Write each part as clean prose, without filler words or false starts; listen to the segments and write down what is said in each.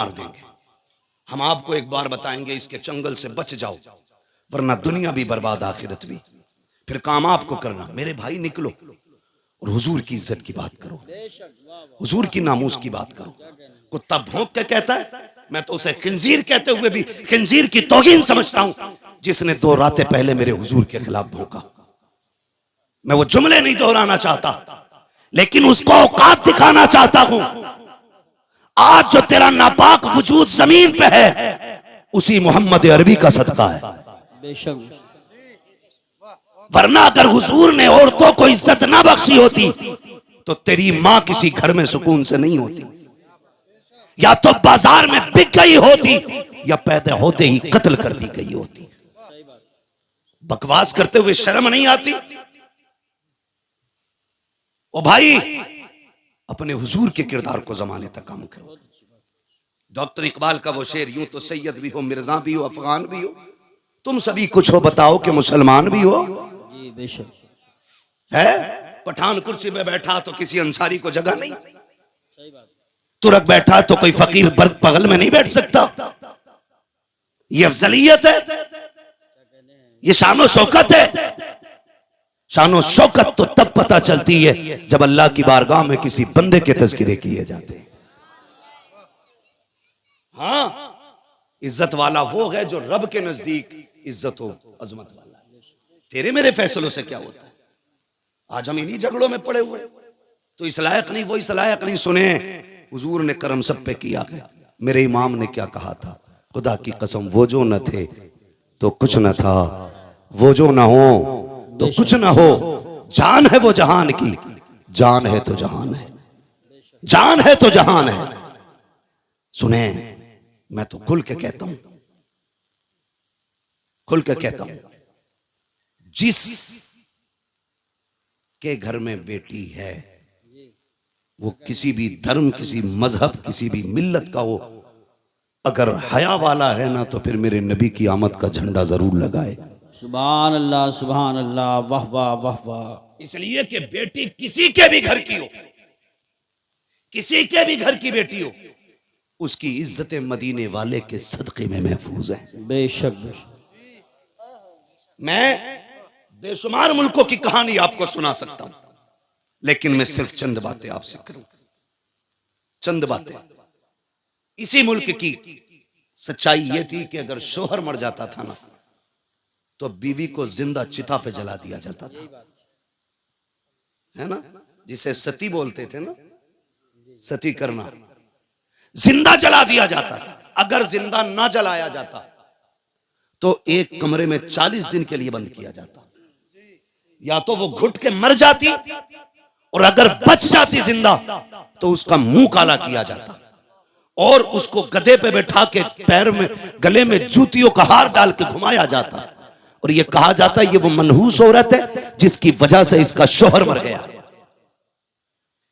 मार देंगे। हम आपको एक बार बताएंगे, इसके चंगल से बच जाओ, वरना दुनिया भी बर्बाद आखिरत भी। फिर काम आपको करना। मेरे भाई निकलो और हुजूर की इज्जत की बात करो, हुजूर की नामूस की बात करो। कुत्ता भौंक के कहता है, मैं तो उसे खिंजीर कहते हुए भी खिंजीर की तौहीन समझता हूं, जिसने 2 रातें पहले मेरे हुजूर के खिलाफ भौंका। मैं वो जुमले नहीं दोहराना चाहता, लेकिन उसको औकात दिखाना चाहता हूं। आज जो तेरा नापाक वजूद जमीन पे है, उसी मोहम्मद अरबी का सदका है। बेशक। वरना अगर हुजूर ने औरतों को इज्जत ना बख्शी होती तो तेरी मां किसी घर में सुकून से नहीं होती, या तो बाजार में बिक गई होती, या पैदा होते ही कत्ल कर दी गई होती। बकवास करते हुए शर्म नहीं आती? ओ भाई, अपने हुजूर के किरदार को जमाने तक काम करो। डॉक्टर इकबाल का वो शेर, यूं तो सैयद भी हो, मिर्जा भी हो, अफगान भी हो, तुम सभी कुछ हो, बताओ कि मुसलमान भी हो। जी बेशक है पठान कुर्सी पे बैठा तो किसी अंसारी को जगह नहीं, सही बात। तुरक बैठा तो कोई फकीर बर्ग बगल में नहीं बैठ सकता। ये अफजलियत है, ये शानो शौकत है। शानो शौकत तो तब पता चलती है जब अल्लाह की बारगाह में किसी बंदे के तज़किरे किए जाते हैं। हाँ, इज्जत वाला वो है जो रब के नजदीक इज्जत हो, अजमत वाला। तेरे मेरे फैसलों से क्या होता है? आज हम इन्हीं झगड़ों में पड़े हुए, तो इस लायक नहीं वो इस लायक नहीं। सुने, हुजूर ने करम सब पे किया है। मेरे इमाम ने क्या कहा था, खुदा की कसम, वो जो न थे तो कुछ न था, वो जो न हो तो कुछ न हो। जान है वो जहान की, जान है तो जहान है, जान है तो जहान है। सुने, मैं तो खुल के कहता हूं, खुल के कहता हूं, जिस के घर में बेटी है वो किसी भी धर्म, किसी मजहब, किसी भी मिल्लत का हो, अगर हया वाला है ना, तो फिर मेरे नबी की आमद का झंडा जरूर लगाए। सुभान अल्लाह, सुभान अल्लाह, वाह वाह वाह वाह। इसलिए कि बेटी किसी के भी घर की हो, किसी के भी घर की बेटी हो, उसकी इज्जत मदीने वाले के सदके में महफूज है। बेशक बेशक। मैं बेशुमार मुल्कों की कहानी आपको सुना सकता हूं, लेकिन मैं सिर्फ चंद बातें आपसे करूं, चंद बातें। इसी मुल्क की सच्चाई यह थी कि अगर शोहर मर जाता था ना, तो बीवी को जिंदा चिता पे जला दिया जाता था, है ना, जिसे सती बोलते थे ना, सती करना, जिंदा जला दिया जाता था। अगर जिंदा ना जलाया जाता तो एक कमरे में 40 दिन के लिए बंद किया जाता। या तो वो घुट के मर जाती, और अगर बच जाती जिंदा तो उसका मुंह काला किया जाता, और उसको गधे पे बैठा के पैर में, गले में जूतियों का हार डाल के घुमाया जाता, और ये कहा जाता ये वो मनहूस औरत है जिसकी वजह से इसका शोहर मर गया।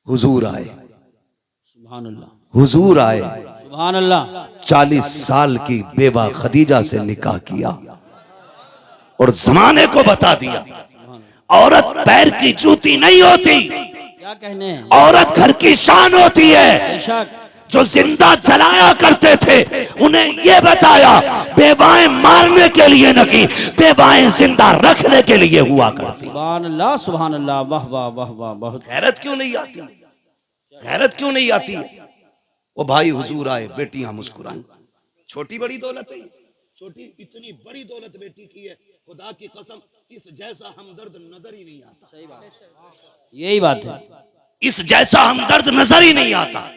हुजूर आए, सुभान अल्लाह, हुजूर आए, सुभान अल्लाह। 40 साल की बेवा खदीजा से निकाह किया और जमाने को बता दिया, औरत पैर की जूती नहीं होती, क्या कहने हैं? औरत घर की शान होती है। बेशक। जो जिंदा जलाया करते थे उन्हें यह बताया बेवाएं मारने के लिए नहीं, बेवाएं जिंदा रखने के लिए हुआ करती। सुभान अल्लाह, सुभान अल्लाह, वाह वाह वाह वाह। बहुत गैरत क्यों नहीं आती, गैरत क्यों नहीं आती? वो भाई हुजूर आए, बेटियां मुस्कुराई। छोटी बड़ी दौलत है, छोटी इतनी बड़ी दौलत बेटी की है, खुदा की कसम इस जैसा हमदर्द नजर ही नहीं आता। सही बात, यही बात है। इस जैसा हमदर्द नजर ही नहीं आता।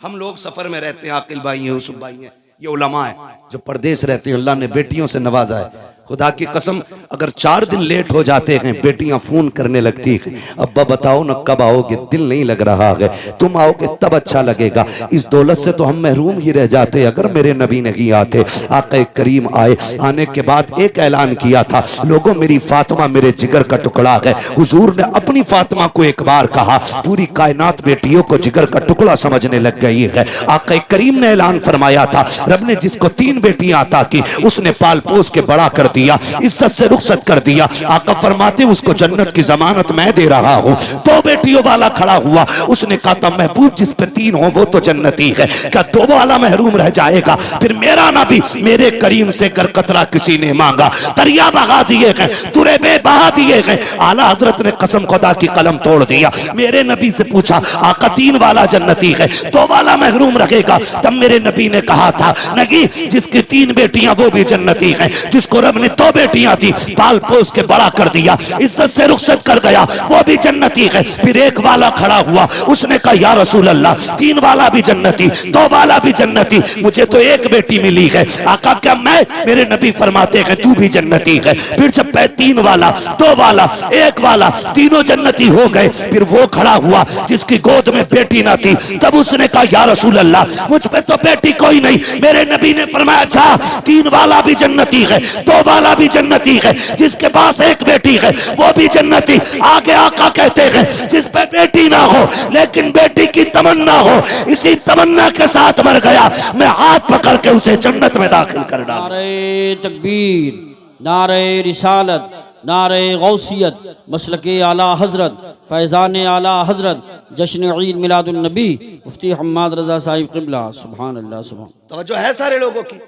हम लोग सफर में रहते हैं, आकिल भाई हैं, यूसुफ भाई हैं, ये उलमा है जो परदेश रहते हैं, अल्लाह ने बेटियों से नवाजा है। खुदा की कसम अगर 4 दिन लेट हो जाते हैं, बेटियां फोन करने लगती हैं, अब्बा बताओ ना कब आओगे, दिल नहीं लग रहा है, तुम आओगे तब अच्छा लगेगा। इस दौलत से तो हम महरूम ही रह जाते अगर मेरे नबी नहीं आते। आक़ा करीम आए, आने के बाद एक ऐलान किया था, लोगों मेरी फातिमा मेरे जिगर का टुकड़ा है। हुजूर ने अपनी फातिमा को एक बार कहा, पूरी कायनात बेटियों को जिगर का टुकड़ा समझने लग गई है। आक़ा करीम ने ऐलान फरमाया था, रब ने जिसको 3 बेटियां अता की उसने पाल पोस के बड़ा कर दिया, इज्जत से रुखसत कर दिया। आका फरमाते उसको जन्नत की जमानत मैं दे रहा हूँ। दो बेटियों वाला खड़ा हुआ, उसने कहा था महबूब जिस पे तीन हो वो तो जन्नती है, क्या दो वाला महरूम रह जाएगा? फिर मेरा नबी मेरे करीम से कर कतरा किसी ने मांगा, दरिया बहा दिए गए, तुरे में बहा दिए गए। आला हजरत ने कसम खुदा की कलम तोड़ दिया। मेरे नबी से पूछा आका तीन वाला जन्नती है, दो वाला महरूम रखेगा? तब मेरे नबी ने कहा था नहीं, जिसकी तीन बेटियां वो भी जन्नती हैं, जिसको रब ने दो बेटियां दी, पाल पोस के बड़ा कर दिया, इज्जत से रुखसत कर गया, वो भी जन्नती है। फिर एक वाला खड़ा हुआ, उसने कहा या रसूल अल्लाह तीन वाला भी जन्नती, दो वाला भी जन्नती, मुझे तो एक बेटी मिली है। आका क्या मैं? मेरे नबी फरमाते हैं तू भी जन्नती है। फिर जब तीन वाला, दो वाला, एक वाला, तीनों जन्नती हो गए, फिर वो खड़ा हुआ जिसकी गोद में बेटी ना थी। तब उसने कहा या रसूल अल्लाह मुझ पे तो बेटी कोई नहीं। मेरे नबी ने फरमाया अच्छा तीन वाला भी जन्नती है, दो वाला भी जन्नती है, जिसके पास एक बेटी है वो भी जन्नती। आगे आका कहते हैं जिस पे बेटी ना हो लेकिन बेटी की तमन्ना हो, इसी तमन्ना के साथ मर गया, मैं हाथ पकड़ के उसे जन्नत में दाखिल कर डालूं। नारे तकबीर, नारे रिसालत, नारे गौसियत, मसलके आला हजरत, फैज़ान आला हजरत, जश्न ईद मिलादुन नबी मुफ्ती हम्माद रजा साहिब क़िबला। सुभान अल्लाह सुभान। तवज्जो है सारे लोगों की?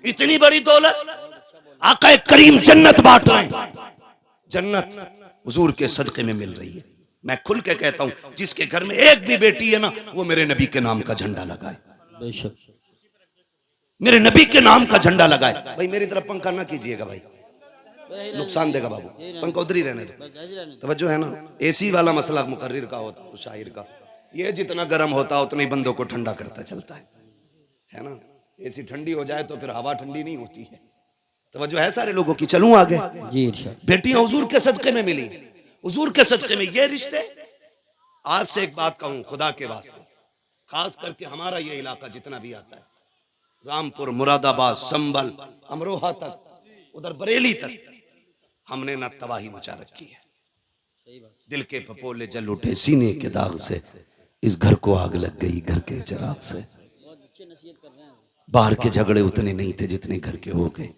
इतनी बड़ी दौलत आका करीम जन्नत बांट रहे हैं, जन्नत हुजूर के सदके में मिल रही है। मैं खुल के कहता हूं जिसके घर में एक भी बेटी है ना वो मेरे नबी के नाम का झंडा लगाए, बेशक मेरे नबी के नाम का झंडा लगाए। भाई मेरी तरफ पंखा ना कीजिएगा भाई, नुकसान देगा बाबू, पंखा उधर ही रहने दो। तवज्जो है ना? एसी वाला मसला मुकर्रिर का होता है, शायर का, ये जितना गर्म होता है उतना ही बंदों को ठंडा करता चलता है ना? एसी ठंडी हो जाए तो फिर हवा ठंडी नहीं होती है। तवज्जो है सारे लोगों की? चलूं आगे जी इरशाद। बेटियां हुजूर के सदके में मिली, हुजूर के सदके में ये रिश्ते। आपसे एक बात कहूं खुदा के वास्ते, खास करके हमारा ये इलाका जितना भी आता है, रामपुर, मुरादाबाद, संभल, अमरोहा तक, उधर बरेली तक, हमने ना तबाही मचा रखी है। दिल के पपोले जल उठे सीने के दाग से, इस घर को आग लग गई घर के चिराग से। बाहर के झगड़े उतने नहीं थे जितने घर के हो गए।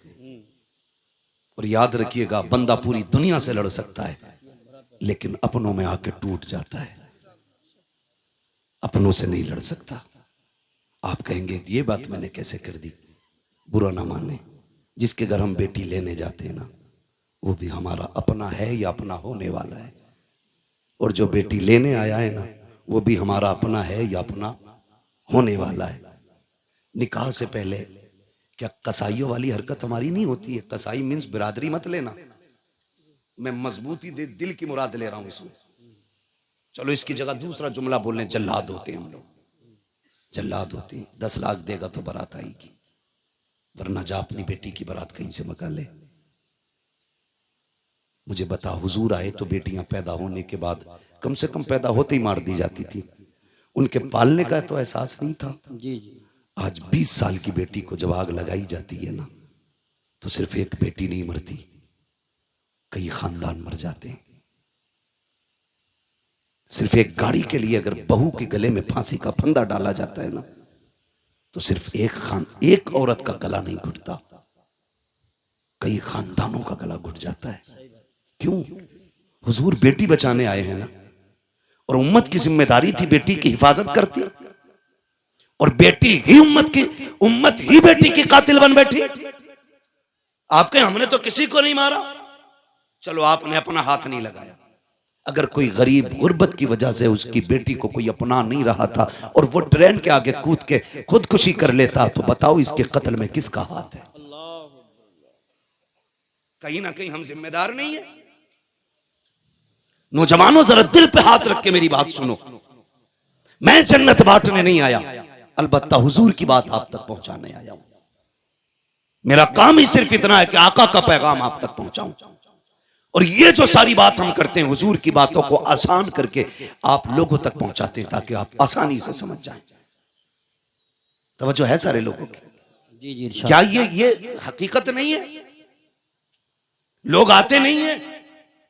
और याद रखिएगा बंदा पूरी दुनिया से लड़ सकता है लेकिन अपनों में आके टूट जाता है, अपनों से नहीं लड़ सकता। आप कहेंगे ये बात मैंने कैसे कर दी? बुरा ना माने, जिसके घर हम बेटी लेने जाते हैं ना वो भी हमारा अपना है या अपना होने वाला है, और जो बेटी लेने आया है ना वो भी हमारा अपना है या अपना होने वाला है। निकाह से पहले क्या कसाईयों वाली हरकत हमारी नहीं होती है? कसाई मीन्स बिरादरी मत लेना, मैं मजबूती दिल की मुराद ले रहा हूं इसमें। चलो इसकी जगह दूसरा जुमला बोलने, जल्लाद होते हैं हम लोग, जल्लाद होते हैं। 10 लाख देगा तो बारात आएगी, वरना जा अपनी बेटी की बारात कहीं से मका ले। मुझे बता हुजूर आए तो बेटियां पैदा होने के बाद कम से कम पैदा होते ही मार दी जाती थी, उनके पालने का तो एहसास नहीं था। जी जी। आज 20 साल की बेटी को जब आग लगाई जाती है ना तो सिर्फ एक बेटी नहीं मरती, कई खानदान मर जाते हैं। सिर्फ एक गाड़ी के लिए अगर बहू के गले में फांसी का फंदा डाला जाता है ना तो सिर्फ एक औरत का गला नहीं घुटता, कई खानदानों का गला घुट जाता है। क्यों? हुजूर बेटी बचाने आए हैं ना, और उम्मत की जिम्मेदारी थी बेटी की हिफाजत करती, और बेटी ही उम्मत ही बेटी की कातिल बन बैठी। आपके हमने तो किसी को नहीं मारा, चलो आपने अपना हाथ नहीं लगाया। अगर कोई गरीब गुर्बत की वजह से उसकी बेटी को कोई अपना नहीं रहा था और वो ट्रेन के आगे कूद के खुदकुशी कर लेता तो बताओ इसके कत्ल में किसका हाथ है? कहीं ना कहीं हम जिम्मेदार नहीं है। नौजवानों जरा दिल पे हाथ रख के मेरी बात सुनो, मैं जन्नत बांटने नहीं आया, अलबत्ता हुजूर की बात आप तक पहुंचाने आया हूं। मेरा काम ही सिर्फ इतना है कि आका का पैगाम आप तक पहुंचाऊं, और ये जो सारी बात हम करते हैं हुजूर की बातों को आसान करके आप लोगों तक पहुंचाते हैं ताकि आप आसानी से समझ जाएं। तवज्जो है सारे लोगों की? जी जी इरशाद। क्या ये हकीकत नहीं है? लोग आते नहीं है,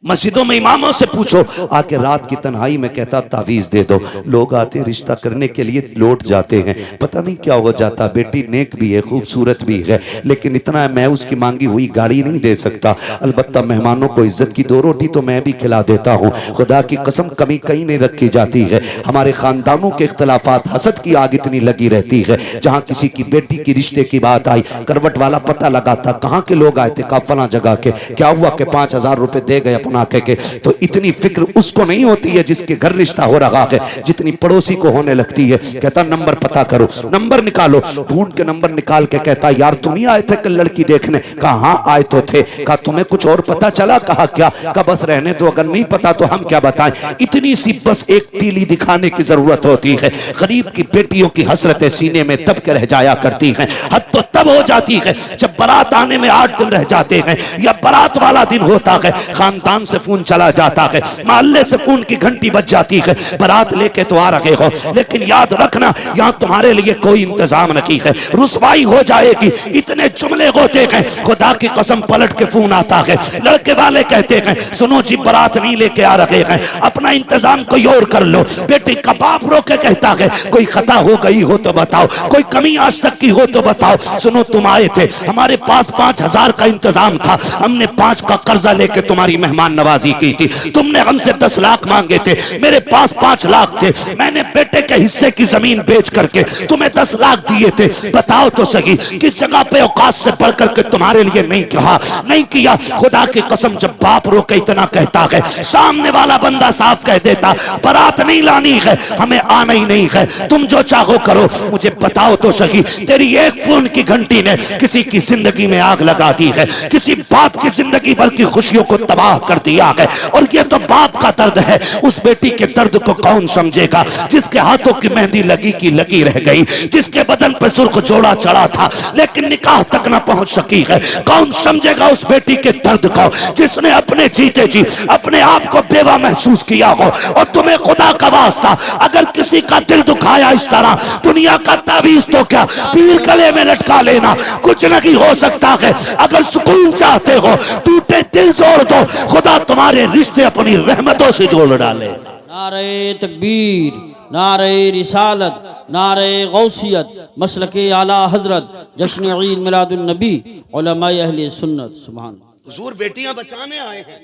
मस्जिदों में इमामों से पूछो, आके रात की तन्हाई में कहता तावीज दे दो। लोग आते रिश्ता करने के लिए लौट जाते हैं, पता नहीं क्या हो जाता। बेटी नेक भी है, खूबसूरत भी है, लेकिन इतना है मैं उसकी मांगी हुई गाड़ी नहीं दे सकता। अलबत्ता मेहमानों को इज्जत की 2 रोटी तो मैं भी खिला देता हूँ। खुदा की कसम कमी कहीं नहीं रखी जाती है। हमारे खानदानों के इख्तलाफात, हसद की आग इतनी लगी रहती है। जहाँ किसी की बेटी की रिश्ते की बात आई, करवट वाला पता लगाता कहाँ के लोग आए थे, कहा फला जगह के, क्या हुआ कि 5,000 रुपए दे गए अपना के। तो इतनी फिक्र उसको नहीं होती है जिसके घर रिश्ता हो रहा है, जितनी पड़ोसी को होने लगती है। कहता नंबर पता करो, नंबर निकालो। ढूंढ के नंबर निकाल के कहता यार तुम ही आए थे कल लड़की देखने? कहा हाँ आए तो थे। कहा तुम्हें कुछ और पता चला? कहा क्या? कहा बस रहने दो, अगर नहीं पता तो हम क्या बताएं। इतनी सी बस एक तीली दिखाने की जरूरत होती है। गरीब की बेटियों की हसरतें सीने में दब के रह जाया करती हैं। हद तो तब हो जाती है जब बारात आने में 8 दिन रह जाते हैं, या बारात वाला दिन होता है, खानदान से फोन चला जाता है, मोहल्ले से फोन की घंटी बज जाती है, बारात लेके तो आ रहे हो, लेकिन याद रखना यहाँ तुम्हारे लिए कोई इंतजाम नहीं है, रुसवाई हो जाएगी। इतने जुमले होते हैं, खुदा की कसम पलट के फोन आता है, लड़के वाले कहते हैं सुनो जी बारात नहीं लेके आ रहे हैं, अपना इंतजाम कोई और कर लो। बेटी का बाप रो के कहता है कोई खता हो गई हो तो बताओ, कोई कमी आज तक की हो तो बताओ। सुनो तुम आए थे, हमारे पास 5,000 का इंतजाम था, हमने 5 का कर्जा लेके तुम्हारी मेहमान नवाजी की थी। तुमने हमसे 10 लाख मांगे थे, मेरे पास 5 लाख थे, मैंने बेटे के हिस्से की जमीन बेच करके तुम्हें 10 लाख दिए थे। बताओ तो सही किस जगह पे औकात से बढ़ करके तुम्हारे लिए नहीं कहा, नहीं किया। खुदा की कसम जब बाप रो के इतना कहता है, सामने वाला बंदा साफ कह देता बारात नहीं लानी है, हमें आना ही नहीं है, तुम जो चाहो करो। मुझे बताओ तो सही तेरी एक फोन की घंटी ने किसी की जिंदगी में आग लगा दी है, किसी बाप की जिंदगी भर की खुशियों को तबाह कर दिया है। और ये तो बाप का दर्द है, उस बेटी के दर्द को कौन समझेगा जिसके हाथों की मेहंदी लगी की लगी रह गई, जिसके बदन पर सुर्ख जोड़ा चढ़ा था लेकिन निकाह तक ना पहुंच सकी है। कौन समझेगा उस बेटी के दर्द को जिसने अपने जीते जी अपने आप को बेवा महसूस किया हो। और तुम्हें खुदा का वास्ता अगर किसी का दिल दुखाया इस तरह, दुनिया का तावीज तो क्या पीर गले में लटका लेना, कुछ नहीं हो सकता है। अगर सुकून चाहते हो टूटे दिल जोड़ दो, खुदा तुम्हारे रिश्ते अपनी रहमतों से जोड़ डाले। नारे तकबीर, नारे रिसालत, नारे गौसियत, मसलके आला हजरत, जश्न ईद मिलादुन नबी, उलमाए अहले सुन्नत। सुभान हुजूर बेटियां बचाने आए हैं,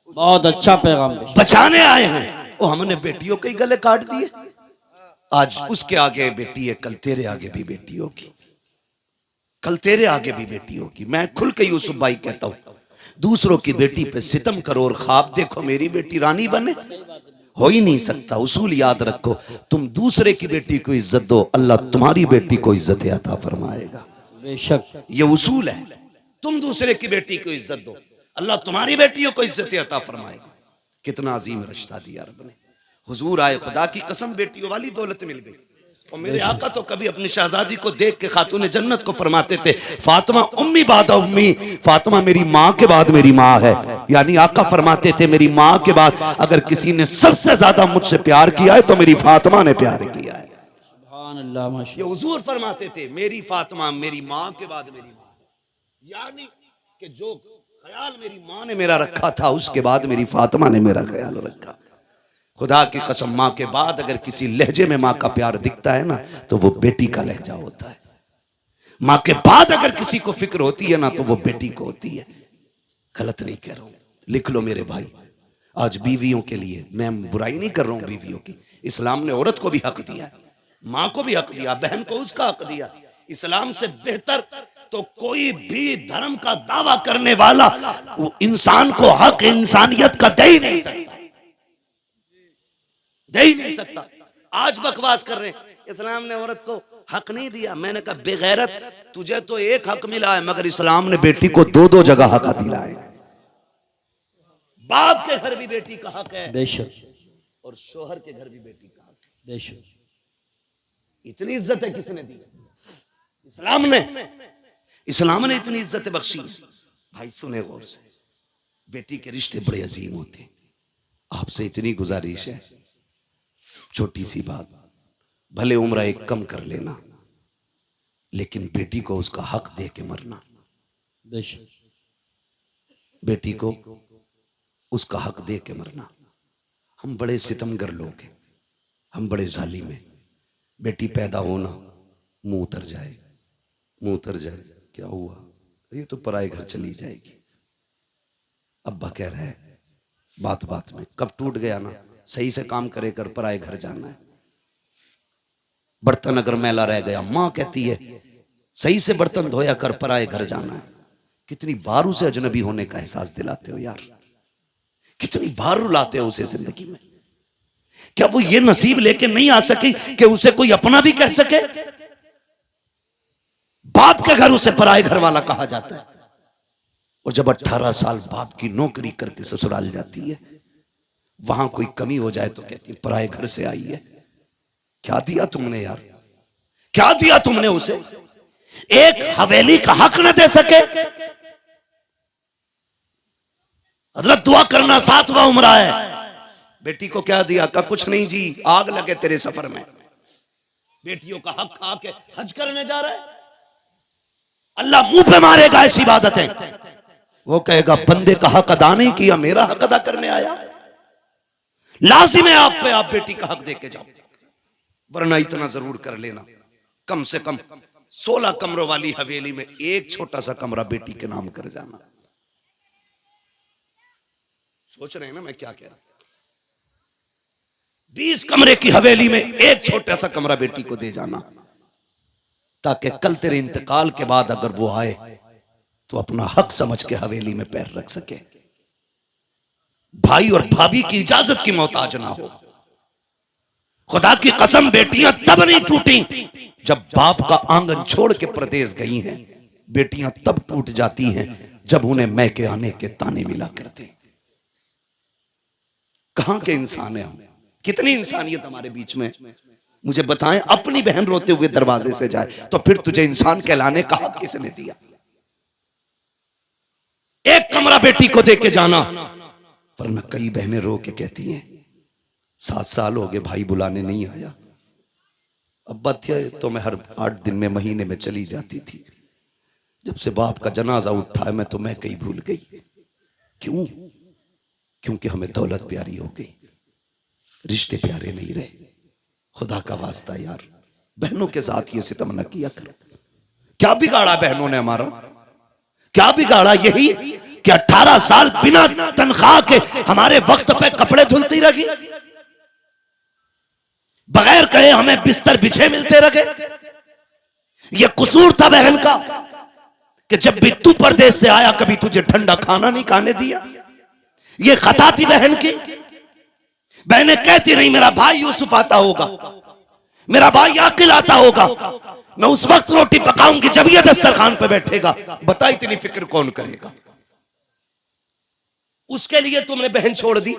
बहुत अच्छा पैगाम बचाने आए हैं। वो हमने बेटियों के ही गले काट दिए। आज उसके आगे बेटी है, कल तेरे आगे भी बेटी होगी, कल तेरे आगे भी बेटी होगी। मैं खुल के यूसुफ भाई कहता हूं, दूसरों की बेटी पे सितम करो और ख्वाब देखो मेरी बेटी रानी बने, हो ही नहीं सकता। उसूल याद रखो, तुम दूसरे की बेटी को इज्जत दो, अल्लाह तुम्हारी बेटी को इज्जत अता फरमाएगा। बेशक ये उसूल है, तुम दूसरे की बेटी को इज्जत दो, अल्लाह तुम्हारी बेटियों को इज्जत अता फरमाएगा। कितना अजीम रिश्ता दिया रब ने। हुजूर आए, खुदा की कसम बेटियों वाली दौलत मिल गई। और मेरे आका तो कभी अपनी शहजादी को देख के खातून जन्नत को फरमाते थे फातिमा उम्मी बाद उम्मी, फातिमा मेरी माँ के बाद मेरी माँ है। यानी आका फरमाते थे मेरी माँ के बाद अगर किसी ने सबसे ज्यादा मुझसे प्यार किया है तो मेरी फातिमा ने प्यार किया है। सुभान अल्लाह माशाअल्लाह। ये हुजूर फरमाते थे मेरी फातिमा मेरी माँ के बाद मेरी माँ, यानी कि जो ख्याल मेरी माँ ने मेरा रखा था उसके बाद मेरी फातिमा ने मेरा ख्याल रखा। खुदा की कसम माँ के बाद अगर किसी लहजे में माँ का प्यार दिखता है ना तो वो बेटी का लहजा होता है। माँ के बाद अगर किसी को फिक्र होती है ना तो वो बेटी को होती है। गलत नहीं कह रहा हूं, लिख लो मेरे भाई। आज बीवियों के लिए मैं बुराई नहीं कर रहा हूं बीवियों की, इस्लाम ने औरत को भी हक दिया, माँ को भी हक दिया, बहन को उसका हक दिया। इस्लाम से बेहतर तो कोई भी धर्म का दावा करने वाला वो इंसान को हक इंसानियत का दे ही नहीं सकता, दे ही नहीं सकता। आज बकवास कर रहे हैं इस्लाम ने औरत को हक नहीं दिया। मैंने कहा बेगैरत, तुझे तो एक हक मिला है मगर इस्लाम ने बेटी को 2-2 जगह हक दिला है। बाप के घर भी बेटी का हक है बेशक, और शोहर के घर भी बेटी का हक है। बेशक इतनी इज्जत है किसने दी? इस्लाम ने। इस्लाम ने इतनी इज्जत बख्शी। भाई सुने गौर से, बेटी के रिश्ते बड़े अजीम होते हैं। आपसे इतनी गुजारिश है, छोटी सी बात, भले उम्र एक कम कर लेना लेकिन बेटी को उसका हक दे के मरना। बेशक बेटी को उसका हक दे के मरना। हम बड़े सितमगर लोग हैं, हम बड़े जालिम हैं। बेटी पैदा होना, मुंह उतर जाए, मुंह उतर जाए, क्या हुआ, ये तो पराए घर चली जाएगी। अब्बा कह रहा है बात बात में, कब टूट गया ना, सही से काम करे कर, पराए घर जाना है। बर्तन अगर मैला रह गया, मां कहती है सही से बर्तन धोया कर, पराए घर जाना है। कितनी बार उसे अजनबी होने का एहसास दिलाते हो यार, कितनी बार रुलाते हो उसे जिंदगी में। क्या वो ये नसीब लेके नहीं आ सकी कि उसे कोई अपना भी कह सके? बाप के घर उसे पराए घर वाला कहा जाता है। और जब 18 साल बाप की नौकरी करके ससुराल जाती है, वहां कोई कमी हो जाए तो कहती है पराए घर से आई है। क्या दिया तुमने यार, क्या दिया तुमने उसे? एक हवेली का हक न दे सके। हजरत दुआ करना 7वां उम्रा है। बेटी को क्या दिया? का कुछ नहीं जी, आग लगे तेरे सफर में। बेटियों का हक खा के हज करने जा रहा है, अल्लाह मुंह पे मारेगा ऐसी इबादतें। वो कहेगा बंदे का हक अदा नहीं किया, मेरा हक अदा करने आया। लाजिम है आप पे, आप बेटी का हक दे के जाओ, वरना इतना जरूर कर लेना, कम से कम 16 कमरों वाली हवेली में एक छोटा सा कमरा बेटी के नाम कर जाना। सोच रहे हैं ना मैं क्या कह रहा हूं? 20 कमरे की हवेली में एक छोटा सा कमरा बेटी को दे जाना, ताकि कल तेरे इंतकाल के बाद अगर वो आए तो अपना हक समझ के हवेली में पैर रख सके। भाई और भाभी की इजाजत की मोहताज ना हो। खुदा की कसम बेटियां तब नहीं टूटी जब बाप का आंगन छोड़ के परदेस गई हैं। बेटियां तब टूट जाती हैं जब उन्हें मैके आने के ताने मिला करते। कहां के इंसान है हम? कितनी इंसानियत हमारे बीच में? मुझे बताएं, अपनी बहन रोते हुए दरवाजे से जाए तो फिर तुझे इंसान कहलाने का हक किसने दिया? एक कमरा बेटी को दे के जाना, वरना कई बहनें रो के कहती हैं 7 साल हो गए भाई बुलाने नहीं आया। अब्बा थे तो मैं हर 8 दिन में, महीने में चली जाती थी। जब से बाप का जनाजा उठा है मैं तो मैं कहीं भूल गई। क्यों? क्योंकि हमें दौलत प्यारी हो गई, रिश्ते प्यारे नहीं रहे। खुदा का वास्ता यार, बहनों के साथ ये सितम न किया करो। क्या बिगाड़ा बहनों ने हमारा? क्या बिगाड़ा? यही कि 18 साल बिना तनख्वाह के हमारे वक्त पे कपड़े धुलती रही, बगैर कहे हमें बिस्तर बिछे मिलते रहे। यह कसूर था बहन का कि जब भी तू परदेश से आया कभी तुझे ठंडा खाना नहीं खाने दिया। यह खता थी बहन की। बहनें कहती रही मेरा भाई यूसुफ आता होगा, मेरा भाई आकिल आता होगा, मैं उस वक्त रोटी पकाऊंगी जब यह दस्तरखान पे बैठेगा। बता इतनी फिक्र कौन करेगा? उसके लिए तुमने बहन छोड़ दी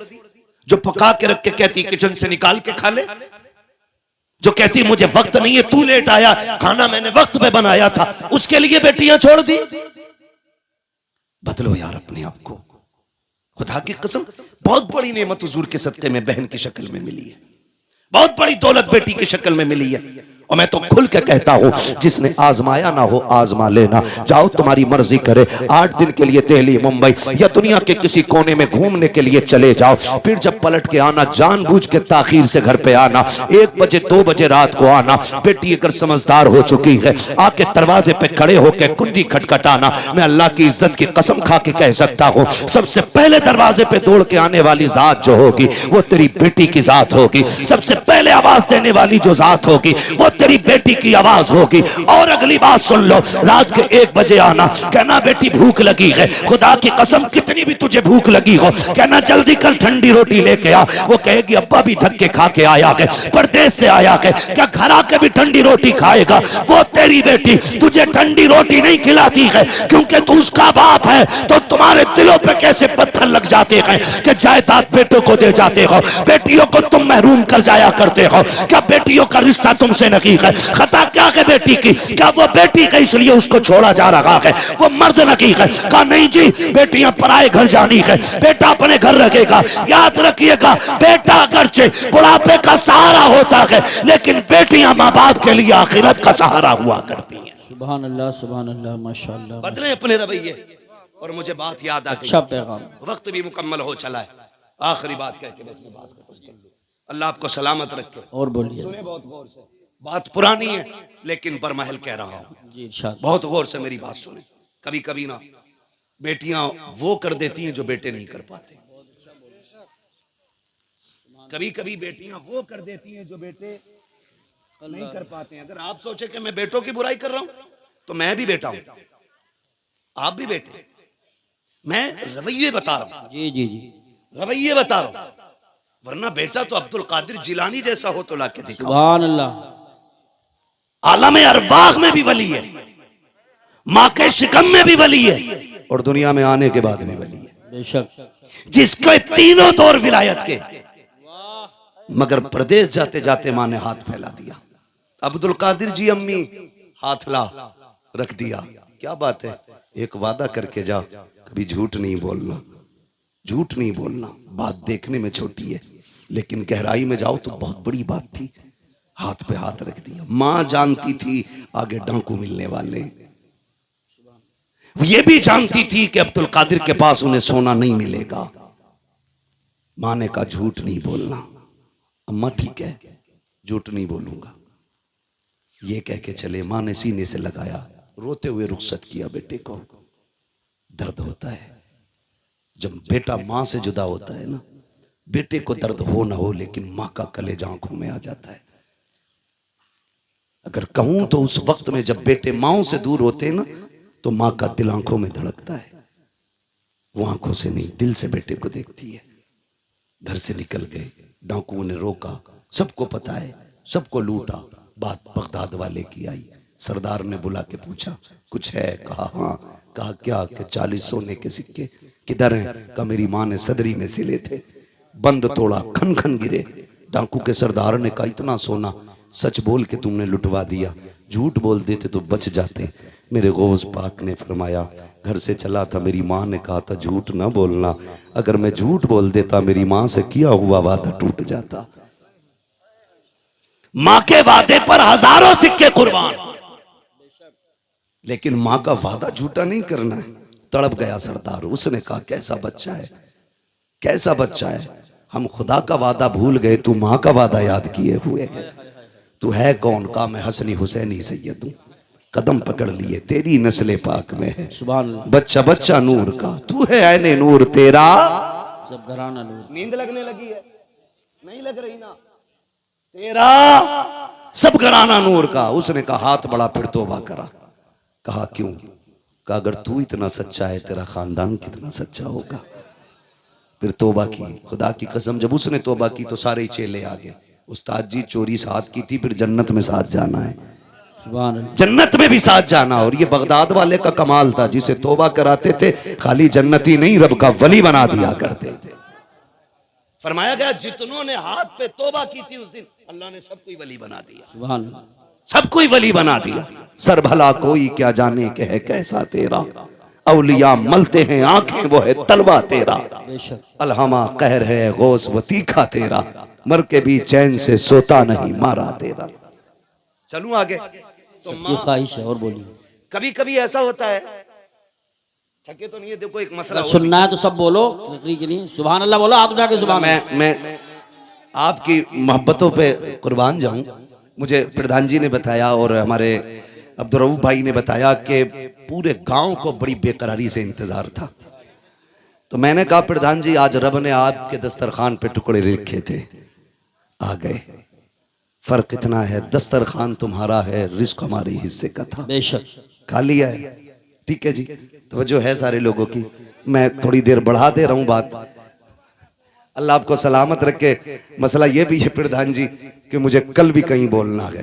जो पका के रख के कहती किचन से निकाल के खा ले, जो कहती मुझे वक्त नहीं है, तू लेट आया, खाना मैंने वक्त पे बनाया था, उसके लिए बेटियां छोड़ दी। बदलो यार अपने आप को। खुदा की कसम बहुत बड़ी नेमत हुजूर के सदके में बहन की शक्ल में मिली है, बहुत बड़ी दौलत बेटी की शक्ल में मिली है। और मैं तो खुल के कहता हूं जिसने आजमाया ना हो आजमा लेना। जाओ तुम्हारी मर्जी करे, 8 दिन के लिए दिल्ली मुंबई या दुनिया के किसी कोने में घूमने के लिए चले जाओ, फिर जब पलट के आना जानबूझ के ताखीर से घर पे आना, 1 बजे 2 बजे रात को आना। बेटी अगर समझदार हो चुकी है आके दरवाजे पे खड़े होकर कुंडी खटखटाना। मैं अल्लाह की इज्जत की कसम खा के कह सकता हूं सबसे पहले दरवाजे पे दौड़ के आने वाली जात जो होगी वो तेरी बेटी की जात होगी। सबसे पहले आवाज देने वाली जो जात होगी वो तेरी बेटी की आवाज होगी। और अगली बात सुन लो, रात के 1 बजे आना, कहना बेटी भूख लगी है, खुदा की कसम कितनी भी तुझे भूख लगी हो, कहना जल्दी कर ठंडी रोटी लेके आ। वो कहेगी अब्बा भी धक्के खा के आया है, परदेश से आया है, क्या घर आके भी ठंडी रोटी खाएगा? वो तेरी बेटी तुझे ठंडी रोटी नहीं खिलाती है क्योंकि तू उसका बाप है। तो तुम्हारे दिलों पे कैसे पत्थर लग जाते हैं कि जायदाद बेटों को दे जाते हो, बेटियों को तुम महरूम कर जाया करते हो। क्या बेटियों का रिश्ता तुमसे नहीं है? खता क्या है बेटी की? क्या वो बेटी है इसलिए उसको छोड़ा जा रहा है? वो मर्द नहीं है। कहा नहीं जी, बेटियां पराए घर जानी है, बेटा अपने घर रखेगा। याद रखिएगा, बेटा अगरचे बुढ़ापे का सहारा होता है लेकिन बेटियां माँ बाप के लिए आखिरत का सहारा हुआ करती हैं। सुभान अल्लाह, सुभान अल्लाह, माशाअल्लाह। बदले अपने रवैये और मुझे बात याद आ गई, अच्छा पैगाम। वक्त भी मुकम्मल हो चला है, आखिरी बात कह के बस मैं बात खत्म कर लूं। अल्लाह आपको सलामत रखे। और बोलिए सुने बहुत गौर से, बात पुरानी है लेकिन बरमहल कह रहा हूं, जी, इरशाद। बहुत गौर से मेरी बात सुने। कभी कभी ना बेटियां वो कर देती हैं जो बेटे नहीं कर पाते, कभी कभी बेटियां वो कर देती हैं जो बेटे नहीं कर पाते हैं। अगर आप सोचे कि मैं बेटों की बुराई कर रहा हूं तो मैं भी बेटा हूं, आप भी बेटे। मैं रवैये बता रहा हूं, जी जी जी, रवैये बता रहा हूं, वरना बेटा तो अब्दुल कादिर जिलानी जैसा हो तो लाके दिखाओ। सुभान अल्लाह। आलम अरवाह में भी वली है, माँ के शिकम में भी वली है, और दुनिया में आने के बाद भी वली है, बेशक। जिसके तीनों दौर विलायत के। मगर प्रदेश जाते जाते माँ ने हाथ फैला दिया। अब्दुल कादिर जी अम्मी हाथ ला रख दिया। क्या बात है, एक वादा करके जा, कभी झूठ नहीं बोलना, झूठ नहीं बोलना। बात देखने में छोटी है लेकिन गहराई में जाओ तो बहुत बड़ी बात थी। हाथ पे हाथ रख दिया। मां जानती थी आगे डांकू मिलने वाले, ये भी जानती थी कि अब्दुल कादिर के पास उन्हें सोना नहीं मिलेगा। मां ने कहा झूठ नहीं बोलना। अम्मा ठीक है, झूठ नहीं बोलूंगा, ये कह के चले। मां ने सीने से लगाया, रोते हुए रुखसत किया बेटे को। दर्द होता है जब बेटा मां से जुदा होता है ना, बेटे को दर्द हो ना हो लेकिन मां का कलेजा आंखों में आ जाता है। अगर कहूं तो उस वक्त में जब बेटे माओ से दूर होते हैं ना, तो मां का दिल आंखों में धड़कता है। वो आंखों से नहीं दिल से बेटे को देखती है। घर से निकल गए, डाकुओं ने रोका, सबको पता है, सबको लूटा। बात बगदाद वाले की आई। सरदार ने बुला के पूछा कुछ है? कहा हाँ। कहा क्या? कि 40 सोने के सिक्के। किधर हैं? कहा मेरी माँ ने सदरी में सिले थे। बंद तोड़ा, खन खन गिरे। डाकू के सरदार ने कहा इतना सोना सच बोल के तुमने लुटवा दिया, झूठ बोल देते तो बच जाते। मेरे गौस पाक ने फरमाया घर से चला था, मेरी माँ ने कहा था झूठ ना बोलना। अगर मैं झूठ बोल देता मेरी माँ से किया हुआ वादा टूट जाता। माँ के वादे पर हजारों सिक्के कुर्बान, लेकिन माँ का वादा झूठा नहीं करना है। तड़प गया सरदार। उसने कहा कैसा बच्चा है, कैसा बच्चा है, हम खुदा का वादा भूल गए, तू माँ का वादा याद किए हुए है। तू है कौन? का मैं हसनी हुसैनी सैयद हूं, कदम पकड़ लिए तेरी नस्ले पाक में है। सुभान अल्लाह। बच्चा बच्चा नूर का, तू है ऐने नूर तेरा सब घराना नूर। नींद लगने लगी है? नहीं लग रही ना? तेरा सब घराना नूर का। उसने कहा हाथ बड़ा, फिर तौबा करा। कहा क्यों? कहा अगर तू इतना सच्चा है तेरा खानदान कितना सच्चा होगा। फिर तौबा की। खुदा की कसम जब उसने तौबा की तो सारे चेले आ गए। उस्ताद जी चोरी साथ की थी, फिर जन्नत में साथ जाना है, सुभान अल्लाह। जन्नत में भी साथ जाना। और ये बगदाद वाले का कमाल था, जिसे तौबा कराते थे खाली जन्नती नहीं रब का वली बना दिया करते थे। फरमाया गया जितनों ने हाथ पे तौबा की थी उस दिन अल्लाह ने सबको ही वली बना दिया, सुभान अल्लाह। सबको ही वली बना दिया। सर भला कोई क्या जाने के है कैसा तेरा, औलिया मलते हैं आंखें वो है तलवा तेरा। बेशक। अलहमा कहर है गौस व तीखा तेरा, मर के भी चैन से सोता नहीं मारा तेरा। चलूं आगे तो ये ख्वाहिश है। और बोलिए। कभी कभी ऐसा होता है, थके तो नहीं है, देखो एक मसला और सुनना है तो सब बोलो, तकरीर के लिए सुभान अल्लाह बोलो, हाथ उठा के सुभान अल्लाह। मैं आपकी मोहब्बतों पे कुर्बान जाऊं। मुझे प्रधान जी ने बताया और हमारे अब्दुल रऊफ भाई ने बताया कि पूरे गांव को बड़ी बेकरारी से इंतजार था। तो मैंने कहा प्रधान जी आज रब ने आपके दस्तरखान पे टुकड़े रखे थे, आ गए। फर्क इतना है दस्तरखान तुम्हारा है, रिस्क हमारे हिस्से का था, बेशक। खा लिया है। ठीक है जी, तवज्जो है सारे लोगों की। मैं थोड़ी देर बढ़ा दे रहा हूं बात, अल्लाह आपको सलामत रखे। मसला ये भी है प्रधान जी कि मुझे कल भी कहीं बोलना है,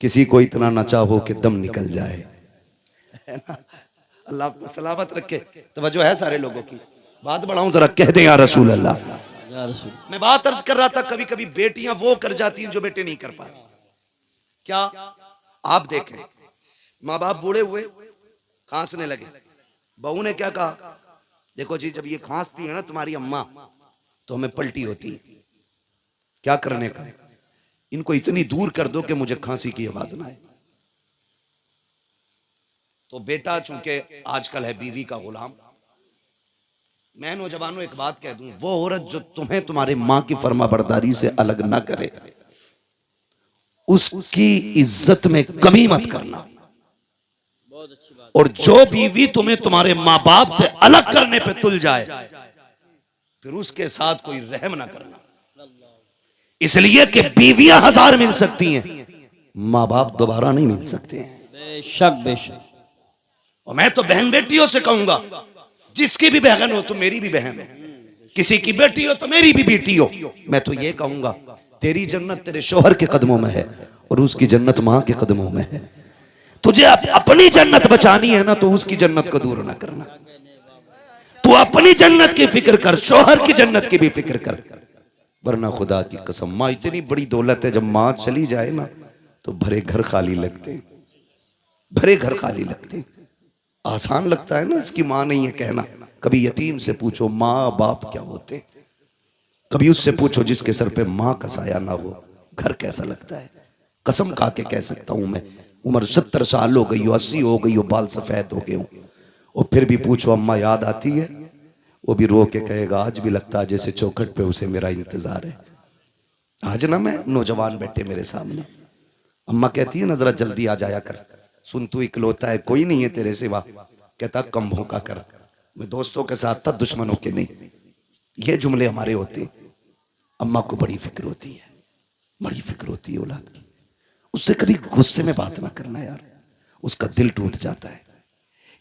किसी को इतना न चाहो कि दम निकल जाए, है ना? अल्लाह आपको सलामत रखे। तवज्जो है सारे लोगों की। बात बढ़ाऊं जरा, कह दे या रसूल अल्लाह। या रसूल। मैं बात अर्ज कर रहा था कभी कभी बेटियां वो कर जाती हैं जो बेटे नहीं कर पाते। क्या आप देखें, माँ बाप बूढ़े हुए, खांसने लगे, बहू ने क्या कहा, देखो जी जब ये खांसती है ना तुम्हारी अम्मा तो हमें पलटी होती है। क्या करने का? इनको इतनी दूर कर दो कि मुझे खांसी की आवाज ना आए। तो बेटा चूंकि आजकल है बीवी का गुलाम। मैं नौजवानों एक बात कह दूं, वो औरत जो तुम्हें तुम्हारे माँ की फर्माबरदारी से अलग ना करे, उसकी इज्जत में कमी मत करना। बहुत अच्छी बात। और जो बीवी तुम्हें तुम्हारे माँ बाप से अलग करने पे तुल जाए, फिर उसके साथ कोई रहम ना करना। इसलिए कि बीवियां 1000 मिल सकती हैं, माँ बाप दोबारा नहीं मिल सकते हैं। बेशक बेशक। और मैं तो बहन बेटियों से कहूंगा, जिसकी भी बहन हो तो मेरी भी बहन हो, किसी की बेटी हो तो मेरी भी बेटी हो। मैं तो ये कहूंगा, तेरी जन्नत तेरे शोहर के कदमों में है और उसकी जन्नत मां के कदमों में है। तुझे अपनी जन्नत बचानी है ना, तो उसकी जन्नत को दूर ना करना। तू अपनी जन्नत की फिक्र कर, शोहर की जन्नत की भी फिक्र कर, वरना खुदा की कसम मां इतनी बड़ी दौलत है, जब मां चली जाए ना तो भरे घर खाली लगते हैं, भरे घर खाली लगते हैं। आसान लगता है ना, इसकी मां नहीं है कहना। कभी यतीम से पूछो माँ बाप क्या होते, कभी उससे पूछो जिसके सर पे माँ का साया ना हो, घर कैसा लगता है। कसम खा के कह सकता हूं मैं, उम्र 70 साल हो गई हो, 80 हो गई हो, बाल सफेद हो गए हो, और फिर भी पूछो अम्मा याद आती है, वो भी रो के कहेगा आज भी लगता है जैसे चौखट पे उसे मेरा इंतजार है। आज ना मैं नौजवान बैठे मेरे सामने, अम्मा कहती है ना जरा जल्दी आ जाया कर, सुन तू इकलौता है, कोई नहीं है तेरे सिवा। कहता कम भौंका कर, मैं दोस्तों के साथ था, दुश्मनों के नहीं। ये जुमले हमारे होते हैं। अम्मा को बड़ी फिक्र होती है, बड़ी फिक्र होती है औलाद की। उससे कभी गुस्से में बात ना करना यार, उसका दिल टूट जाता है।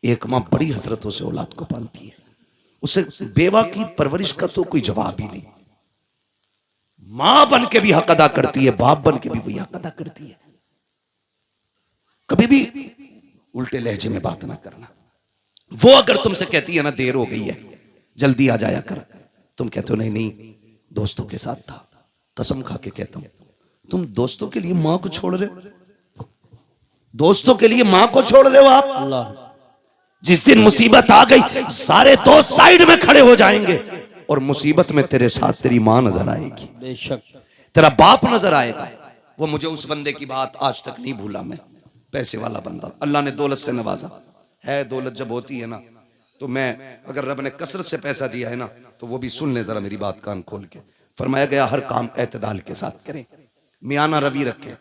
एक माँ बड़ी हसरतों से औलाद को पालती है, उसे बेवा की परवरिश का तो कोई जवाब ही नहीं। मां बन के भी हक अदा करती है, बाप बन के भी वही हक अदा करती है। कभी भी उल्टे लहजे में बात ना करना। वो अगर तुमसे कहती है ना देर हो गई है जल्दी आ जाया कर, तुम कहते हो नहीं नहीं दोस्तों के साथ था। कसम खा के कहता हूं, तुम दोस्तों के लिए मां को छोड़ रहे हो, दोस्तों के लिए मां को छोड़ रहे हो आप। अल्लाह। जिस दिन मुसीबत आ गई सारे दोस्त साइड में खड़े हो जाएंगे और मुसीबत में तेरे साथ तेरी मां नजर आएगी, बेशक। तेरा बाप नजर आएगा। वो मुझे उस बंदे की बात आज तक नहीं भूला मैं, पैसे वाला बंदा, अल्लाह ने दौलत से नवाजा है। दौलत जब होती है ना, तो मैं अगर रब ने कसरत से पैसा दिया है ना, तो वो भी सुन ले जरा मेरी बात कान खोल के। फरमाया गया हर काम एतदाल के साथ करें, मियाना रवि रखे।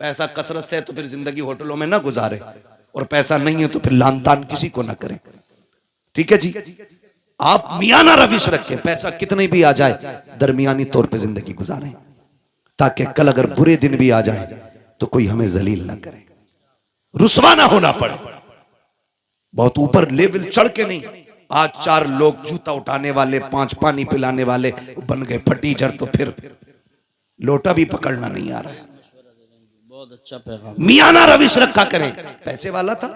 पैसा कसरत से है तो फिर जिंदगी होटलों में ना गुजारे, और पैसा नहीं है तो फिर लान तान किसी को ना करें। ठीक है जी, आप मियाना रविश रखें, पैसा कितने भी आ जाए दरमियानी तौर पे जिंदगी गुजारें, ताकि कल अगर बुरे दिन भी आ जाए तो कोई हमें जलील ना करे, रुसवा ना होना पड़े। बहुत ऊपर लेवल चढ़ के नहीं। आज 4 लोग जूता उठाने वाले, 5 पानी पिलाने वाले बन गए फटीचर, तो फिर लोटा भी पकड़ना नहीं आ रहा है। बहुत अच्छा पैगाम। मियाना रविश रखा करें। पैसे वाला था,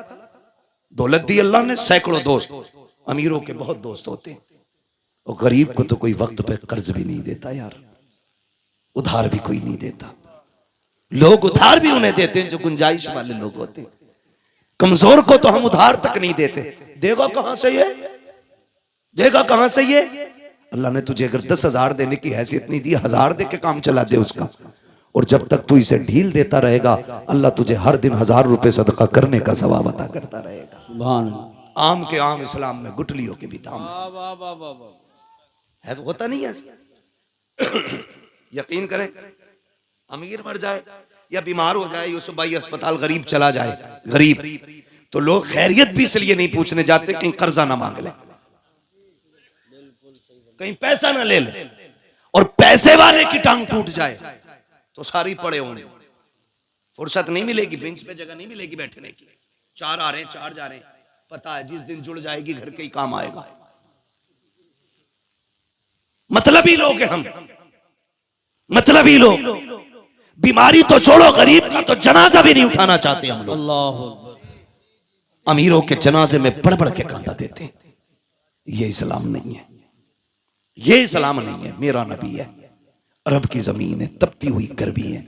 दौलत दी अल्लाह ने, सैकड़ों दोस्त, अमीरों के बहुत दोस्त होते हैं, और गरीब को तो कोई वक्त पे कर्ज भी नहीं देता यार, उधार भी कोई नहीं देता। लोग उधार भी उन्हें देते हैं जो गुंजाइश वाले लोग होते हैं, कमजोर को तो हम उधार तक नहीं देते। देगा कहां से ये, देगा कहां से ये। अल्लाह ने तुझे अगर 10,000 देने की हैसियत नहीं दी, 1000 दे के काम चला दे उसका, और जब तक तू इसे ढील देता रहेगा अल्लाह तुझे हर दिन 1000 रुपए सदका करने का सवाब अता करता रहेगा। सुभान अल्लाह। आम के आम इस्लाम में गुटलियों के भी दाम है। वाह वाह वाह वाह वाह। है तो होता नहीं है यकीन करें, अमीर मर जाए या बीमार हो जाए, यूसुफ भाई अस्पताल, गरीब चला जाए, गरीब, तो लोग खैरियत भी इसलिए नहीं पूछने जाते कहीं कर्जा ना मांग ले, कहीं पैसा ना ले ले। और पैसे वाले की टांग टूट जाए तो सारी पड़े होंगे, फुर्सत नहीं मिलेगी, बेंच पे जगह नहीं मिलेगी बैठने की। 4 आ रहे हैं 4 जा रहे हैं, पता है जिस दिन जुड़ जाएगी घर के ही काम आएगा। मतलबी लोग हैं हम, मतलबी लोग। बीमारी तो छोड़ो, गरीब का तो जनाजा भी नहीं उठाना चाहते हम लोग। अल्लाह अकबर। अमीरों के जनाजे में बढ़ बढ़ के कांटा देते। ये इस्लाम नहीं है, ये इस्लाम नहीं है। मेरा नबी है, अरब की जमीन है, तपती हुई गर्मी है।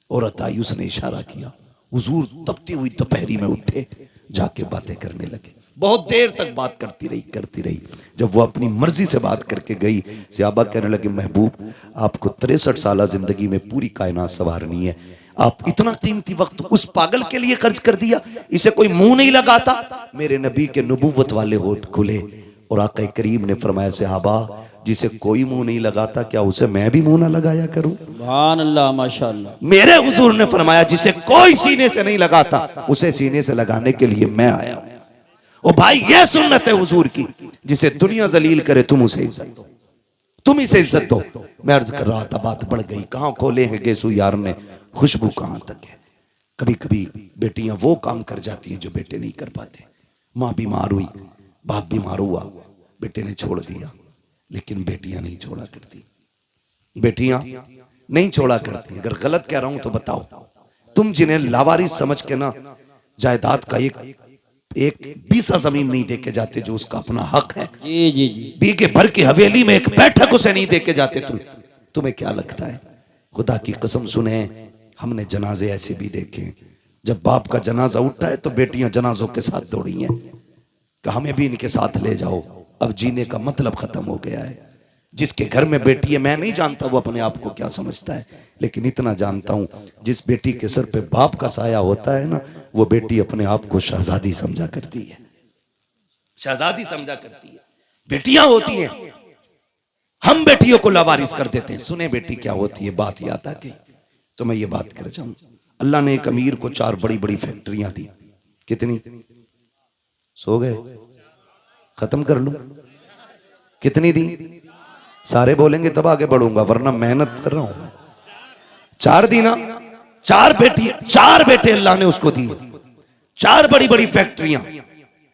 औरत आई, उसने इशारा किया, हुजूर तपती हुई दोपहरी में उठे, जाके बातें करने लगे। बहुत देर तक बात करती रही। जब वो अपनी मर्जी से बात करके गई, सहाबा कहने लगे महबूब आपको 63 साल जिंदगी में पूरी कायनात संवारनी है, आप इतना कीमती वक्त उस पागल के लिए खर्च कर दिया, इसे कोई मुंह नहीं लगाता। मेरे नबी के नबूवत वाले होठ खुले और आका करीम ने फरमाया, सहाबा जिसे कोई मुंह नहीं लगाता क्या उसे मैं भी मुंह ना लगाया करूं? सुभान अल्लाह, माशाअल्लाह। मेरे हुजूर ने फरमाया, जिसे कोई सीने से नहीं लगाता उसे सीने से लगाने के लिए मैं आया हूं। ओ भाई, ये सुन्नत है हुजूर की, जिसे दुनिया जलील करे तुम उसे इज्जत दो, तुम इसे इज्जत दो। मैं अर्ज कर रहा था, बात बढ़ गई। कहां खोले हैं गेसू यार ने, खुशबू कहां तक है। कभी कभी बेटियां वो काम कर जाती हैं जो बेटे नहीं कर पाते। माँ बीमार हुई, बाप बीमार हुआ, बेटे ने छोड़ दिया, लेकिन बेटियां नहीं छोड़ा करती, बेटियां नहीं छोड़ा करती। अगर गलत कह रहा हूं तो बताओ। तुम जिन्हें लावारिस समझ के ना जायदाद का एक बीसा जमीन नहीं देके जाते जो उसका अपना हक है, जी जी जी, बीघे भर की हवेली में एक बैठक उसे नहीं देके जाते, तुम्हें क्या लगता है? खुदा की कसम सुने, हमने जनाजे ऐसे भी देखे, जब बाप का जनाजा उठा है तो बेटियां जनाजों के साथ दौड़ी हैं कि हमें भी इनके साथ ले जाओ। अब जीने का मतलब खत्म हो गया है। जिसके घर में बेटी है, मैं नहीं जानता वो अपने आप को क्या समझता है, लेकिन इतना जानता हूं, जिस बेटी के सर पे बाप का साया होता है ना, वो बेटी अपने आप को शहजादी समझा करती है, शहजादी समझा करती है। बेटियां होती हैं, हम बेटियों को लावारिस कर देते हैं। सुने बेटी क्या होती है, बात याद आ गई तो मैं ये बात कर जाऊं। अल्लाह ने एक अमीर को 4 बड़ी बड़ी फैक्ट्रियां दी। कितनी? सो गए? खत्म कर लूं? कितनी दी? सारे बोलेंगे तब आगे बढ़ूंगा, वरना मेहनत कर रहा हूं। 4 दी ना? 4 बेटी, 4 बेटे अल्लाह ने उसको दिए, 4 बड़ी बड़ी फैक्ट्रियां,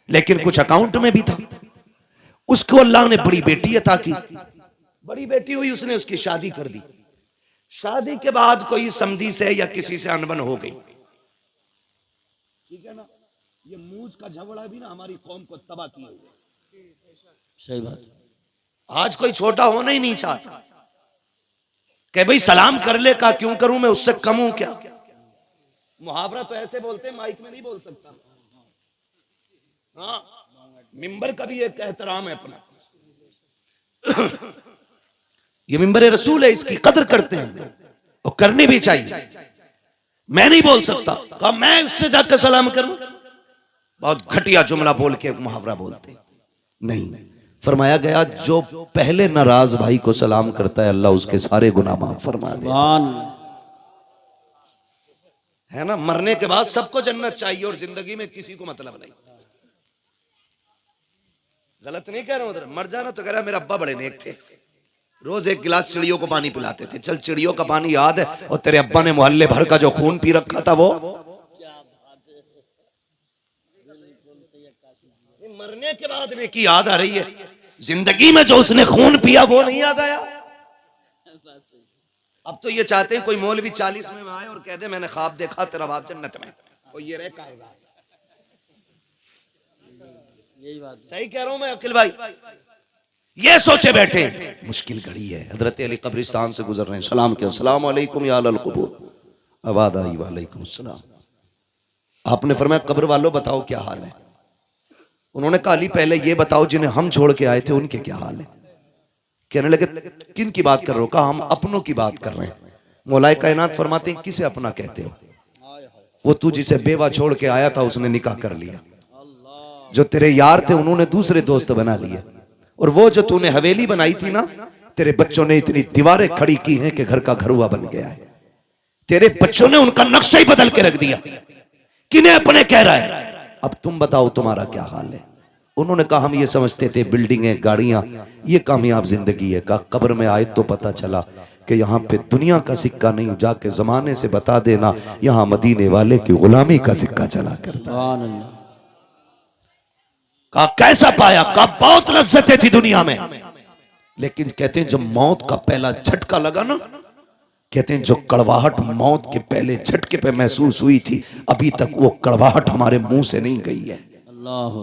लेकिन कुछ अकाउंट में भी था। उसको अल्लाह ने बड़ी बेटी अता की। बड़ी बेटी हुई, उसने उसकी शादी कर दी। शादी के बाद कोई समधी से या किसी से अनबन हो गई, ठीक है ना? ये मूंछ का झगड़ा भी ना हमारी कौम को तबाह किया हुआ। सही बात। आज कोई छोटा होना ही नहीं चाहता, कह भाई सलाम कर ले, का क्यों करूं मैं, उससे कम हूं क्या? मुहावरा तो ऐसे बोलते हैं, माइक में नहीं बोल सकता। हाँ, मिंबर का भी एक एहतराम है अपना। ये मिंबर रसूल है, इसकी कदर करते हैं और करनी भी चाहिए। मैं नहीं बोल सकता, कहा मैं उससे जाकर सलाम करूं, बहुत घटिया जुमला बोल के मुहावरा बोलते नहीं। फरमाया गया, जो पहले नाराज भाई को सलाम करता है अल्लाह उसके सारे गुनाह माफ फरमा देता है ना। मरने के बाद सबको जन्नत चाहिए और जिंदगी में किसी को मतलब नहीं। गलत नहीं कह रहा हूं, मर जाना तो कह रहा मेरे अब्बा बड़े नेक थे, रोज 1 गिलास चिड़ियों को पानी पिलाते थे। चल, चिड़ियों का पानी याद है, और तेरे अब्बा ने मोहल्ले भर का जो खून पी रखा था वो। मरने के बाद में की याद आ रही है, जिंदगी में जो उसने खून पिया वो नहीं याद आया। अब तो ये चाहते हैं कोई मौलवी 40 में आए और कह दे मैंने ख्वाब देखा तेरा बाप जन्नत में, और ये रहे कागजात। यही बात। सही कह रहा हूं मैं अखिल भाई? ये सोचे बैठे मुश्किल घड़ी है। हजरत अली कब्रिस्तान से गुजर रहे हैं, सलाम किया, अस्सलाम वालेकुम या अहल क़ुबूर। आवाज आई वालेकुम अस्सलाम। आपने फरमाया कब्र वालों बताओ क्या हाल है? उन्होंने कहा अली पहले ये बताओ जिन्हें हम छोड़ के आए थे उनके क्या हाल है? कहने लगे किन की बात कर रहे हो? कहा हम अपनों की बात कर रहे हैं। मौलाए कायनात फरमाते हैं किसे अपना कहते हो? वो तू जिसे बेवा छोड़ के आया था उसने निकाह कर लिया, जो तेरे यार थे उन्होंने दूसरे दोस्त बना लिए, और वो जो तूने हवेली बनाई थी ना, तेरे बच्चों ने इतनी दीवारें खड़ी की हैं कि घर का घरुआ बन गया है। तेरे बच्चों ने उनका नक्शा ही बदल के रख दिया। किन्हें अपने कह रहा है? अब तुम बताओ तुम्हारा क्या हाल है? उन्होंने कहा हम ये समझते थे बिल्डिंगें गाड़ियां ये कामयाब जिंदगी है। कहा कब्र में आए तो पता चला कि यहाँ पे दुनिया का सिक्का नहीं, जाके जमाने से बता देना यहाँ मदीने वाले की गुलामी का सिक्का चला करता है। कहा कैसा पाया? कहा बहुत लज्जतें थी दुनिया में, लेकिन कहते हैं जब मौत का पहला झटका लगा ना, कहते हैं जो कड़वाहट मौत के पहले झटके पे महसूस हुई थी, अभी तक वो कड़वाहट हमारे मुंह से नहीं गई है। अल्लाह,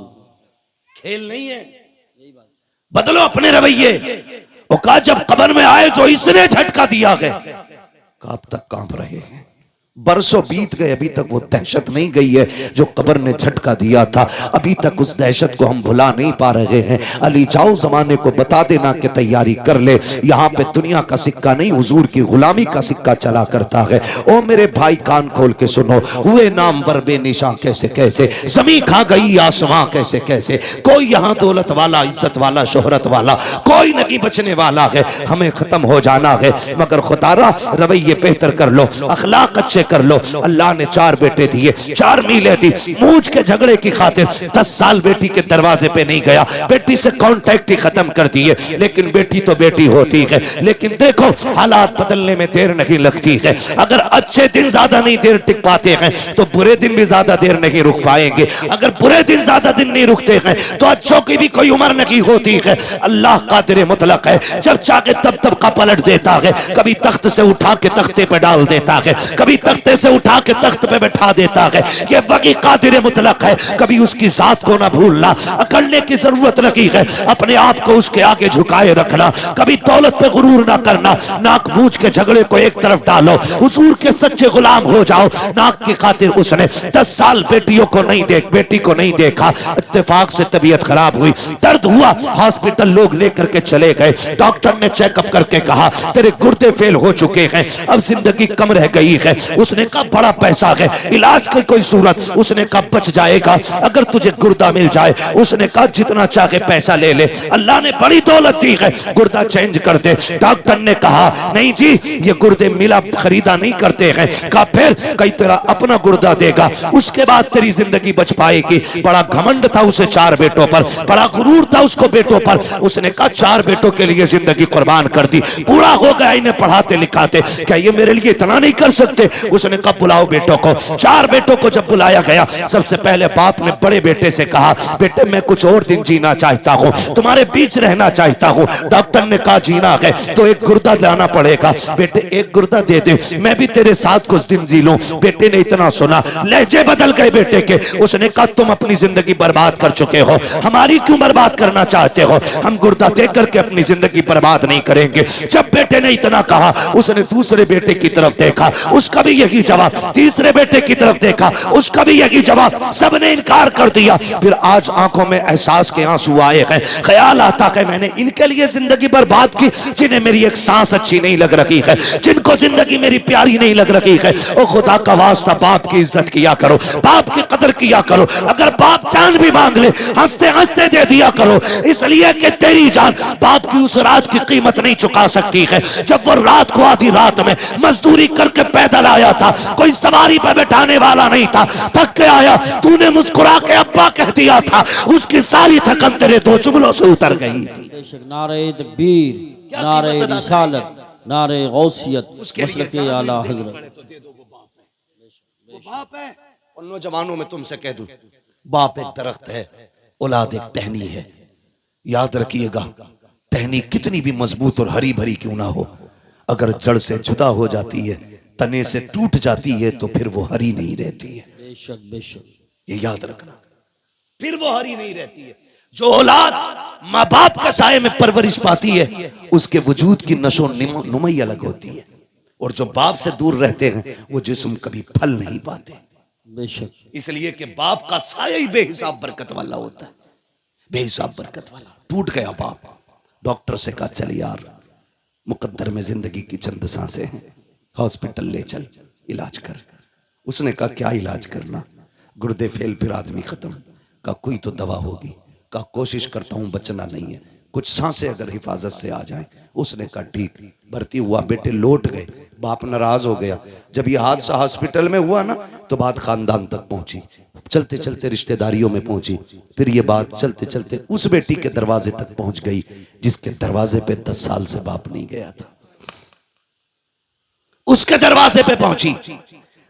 खेल नहीं है, बदलो अपने रवैये। और कहा जब कब्र में आए जो इसने झटका दिया गया, कहा अब तक कांप रहे हैं। बरसों बीत गए, अभी तक वो दहशत नहीं गई है जो कब्र ने झटका दिया था। अभी तक उस दहशत को हम भुला नहीं पा रहे हैं। अली जाओ जमाने को बता देना कि तैयारी कर ले, यहाँ पे दुनिया का सिक्का नहीं हुजूर की गुलामी का सिक्का चला करता है। ओ मेरे भाई कान खोल के सुनो, हुए नाम वरबे निशा कैसे कैसे, जमी खा गई आसमां कैसे कैसे। कोई यहाँ दौलत वाला, इज्जत वाला, शोहरत वाला कोई नहीं बचने वाला है। हमें खत्म हो जाना है, मगर खुदारा रवैये बेहतर कर लो, अखलाक अच्छे कर लो। अल्लाह ने 4 बेटे दिए, 4 मीलें दी। मूंछ के झगड़े की खातिर 10 साल बेटी के दरवाजे पे नहीं गया, बेटी से कांटेक्ट ही खत्म कर दिए। लेकिन बेटी तो बेटी होती है। लेकिन देखो हालात बदलने में देर नहीं लगती है। अगर अच्छे दिन ज्यादा नहीं देर टिक पाते हैं तो बुरे दिन भी ज्यादा देर नहीं रुक पाएंगे। अगर बुरे दिन ज्यादा दिन नहीं रुकते हैं तो अच्छों की भी कोई उम्र नहीं होती है। अल्लाह कादिर मुतलक है, जब चाहे तब तब का पलट देता है। कभी तख्त से उठा के तख्ते पे डाल देता है, कभी तख्ते से उठा के तख्त पे बैठा देता है। ये वही कादिर मुतलक है। कभी उसकी जात को ना भूलना, अकड़ने की जरूरत नहीं है, अपने आप को उसके आगे झुकाए रखना। कभी दौलत पे गुरूर ना करना, नाक मूंछ के झगड़े को एक तरफ डालो, हुजूर के सच्चे गुलाम हो जाओ। नाक की खातिर उसने 10 साल बेटी को नहीं देखा। इत्तेफाक से तबीयत खराब हुई, दर्द हुआ, हॉस्पिटल लोग लेकर के चले गए। डॉक्टर ने चेकअप करके कहा तेरे गुर्दे फेल हो चुके हैं, अब जिंदगी कम रह गई है। उसने कहा बड़ा पैसा है, इलाज की कोई सूरत? उसने कहा बच जाएगा अगर तुझे गुर्दा मिल जाए। उसने कहा जितना चाहे पैसा ले ले, अल्लाह ने बड़ी दौलत दी है, गुर्दा चेंज कर दे। डॉक्टर ने कहा नहीं जी, ये गुर्दे मिला खरीदा नहीं करते हैं। कहा फिर? कई तेरा अपना गुर्दा देगा, उसके बाद तेरी जिंदगी बच पाएगी। बड़ा घमंड था उसे 4 बेटों पर, बड़ा गुरूर था उसको बेटों पर। उसने कहा 4 बेटों के लिए जिंदगी कुर्बान कर दी, पूरा हो गया इन्हें पढ़ाते लिखाते, क्या ये मेरे लिए इतना नहीं कर सकते? उसने कहा बुलाओ बेटों को। 4 बेटों को जब बुलाया गया, सबसे पहले बाप ने बड़े बेटे से कहा बेटे मैं कुछ और दिन जीना चाहता हूँ, तुम्हारे बीच रहना चाहता हूँ। डॉक्टर ने कहा जीना है तो एक गुर्दा लाना पड़ेगा। बेटे एक गुर्दा दे दे, मैं भी तेरे साथ कुछ दिन जी लूं। बेटे ने इतना सुना, लहजे बदल गए बेटे के। उसने कहा तुम अपनी जिंदगी बर्बाद कर चुके हो, हमारी क्यों बर्बाद करना चाहते हो? हम गुर्दा दे करके अपनी जिंदगी बर्बाद नहीं करेंगे। जब बेटे ने इतना कहा, उसने दूसरे बेटे की तरफ देखा, उसका भी यही जवाब। तीसरे बेटे की तरफ देखा, उसका भी यही जवाब। सबने इनकार कर दिया। फिर आज आंखों में एहसास के आंसू आए हैं। ख्याल आता है मैंने इनके लिए जिंदगी बर्बाद की, जिन्हें मेरी एक सांस अच्छी नहीं लग रही है, जिनको जिंदगी मेरी प्यारी नहीं लग रही है। ओ खुदा का वास्ता बाप की इज्जत किया करो, बाप की कदर किया करो। अगर बाप जान भी मांग ले, हंसते हंसते दे दिया करो, इसलिए कि तेरी जान बाप की उस रात की कीमत नहीं चुका सकती है जब वो रात को आधी रात में मजदूरी करके पैदल आया था, कोई सवारी पर बैठाने वाला नहीं था, थक के आया, तूने मुस्कुरा के अब्बा कह दिया था, उसकी सारी थकन तेरे 2 जुमलों से उतर गई थी। नारे तकबीर, नारे रिसालत, नारे गौसियत, मसलके आला हजरत। वो बाप है। और नौजवानों में तुमसे कह दूं, बाप एक दरख्त है, औलाद एक टहनी है। याद रखिएगा, टहनी कितनी भी मजबूत और हरी भरी क्यों ना हो, अगर जड़ से जुदा हो जाती है, तने से टूट जाती है, तो फिर वो हरी नहीं रहती है। बेशक बेशक, ये याद रखना, फिर वो हरी नहीं रहती है। जो औलाद माँ बाप का साये में परवरिश पाती है, उसके वजूद की नशो नुमाई अलग होती है। और जो बाप से दूर रहते हैं, वो जिस्म कभी फल नहीं पाते। बेशक, इसलिए कि बाप का साया ही बेहिसाब बरकत वाला होता है, बेहिसाब बरकत वाला। टूट गया बाप, डॉक्टर से कहा चल यार, मुकद्दर में जिंदगी की चंद सांसें हैं, हॉस्पिटल ले चल, इलाज कर। उसने कहा क्या इलाज करना? गुर्दे फेल, फिर आदमी खत्म। कहा कोई तो दवा होगी। कहा कोशिश करता हूं, बचना नहीं है, कुछ सांसें अगर हिफाजत से आ जाएं। उसने कहा ठीक। भर्ती हुआ, बेटे लौट गए। बाप नाराज हो गया। जब ये हादसा हॉस्पिटल में हुआ ना, तो बात खानदान तक पहुंची, चलते चलते रिश्तेदारियों में पहुंची, फिर ये बात चलते चलते उस बेटी के दरवाजे तक पहुंच गई जिसके दरवाजे पे 10 साल से बाप नहीं गया था। उसके दरवाजे पे पहुंची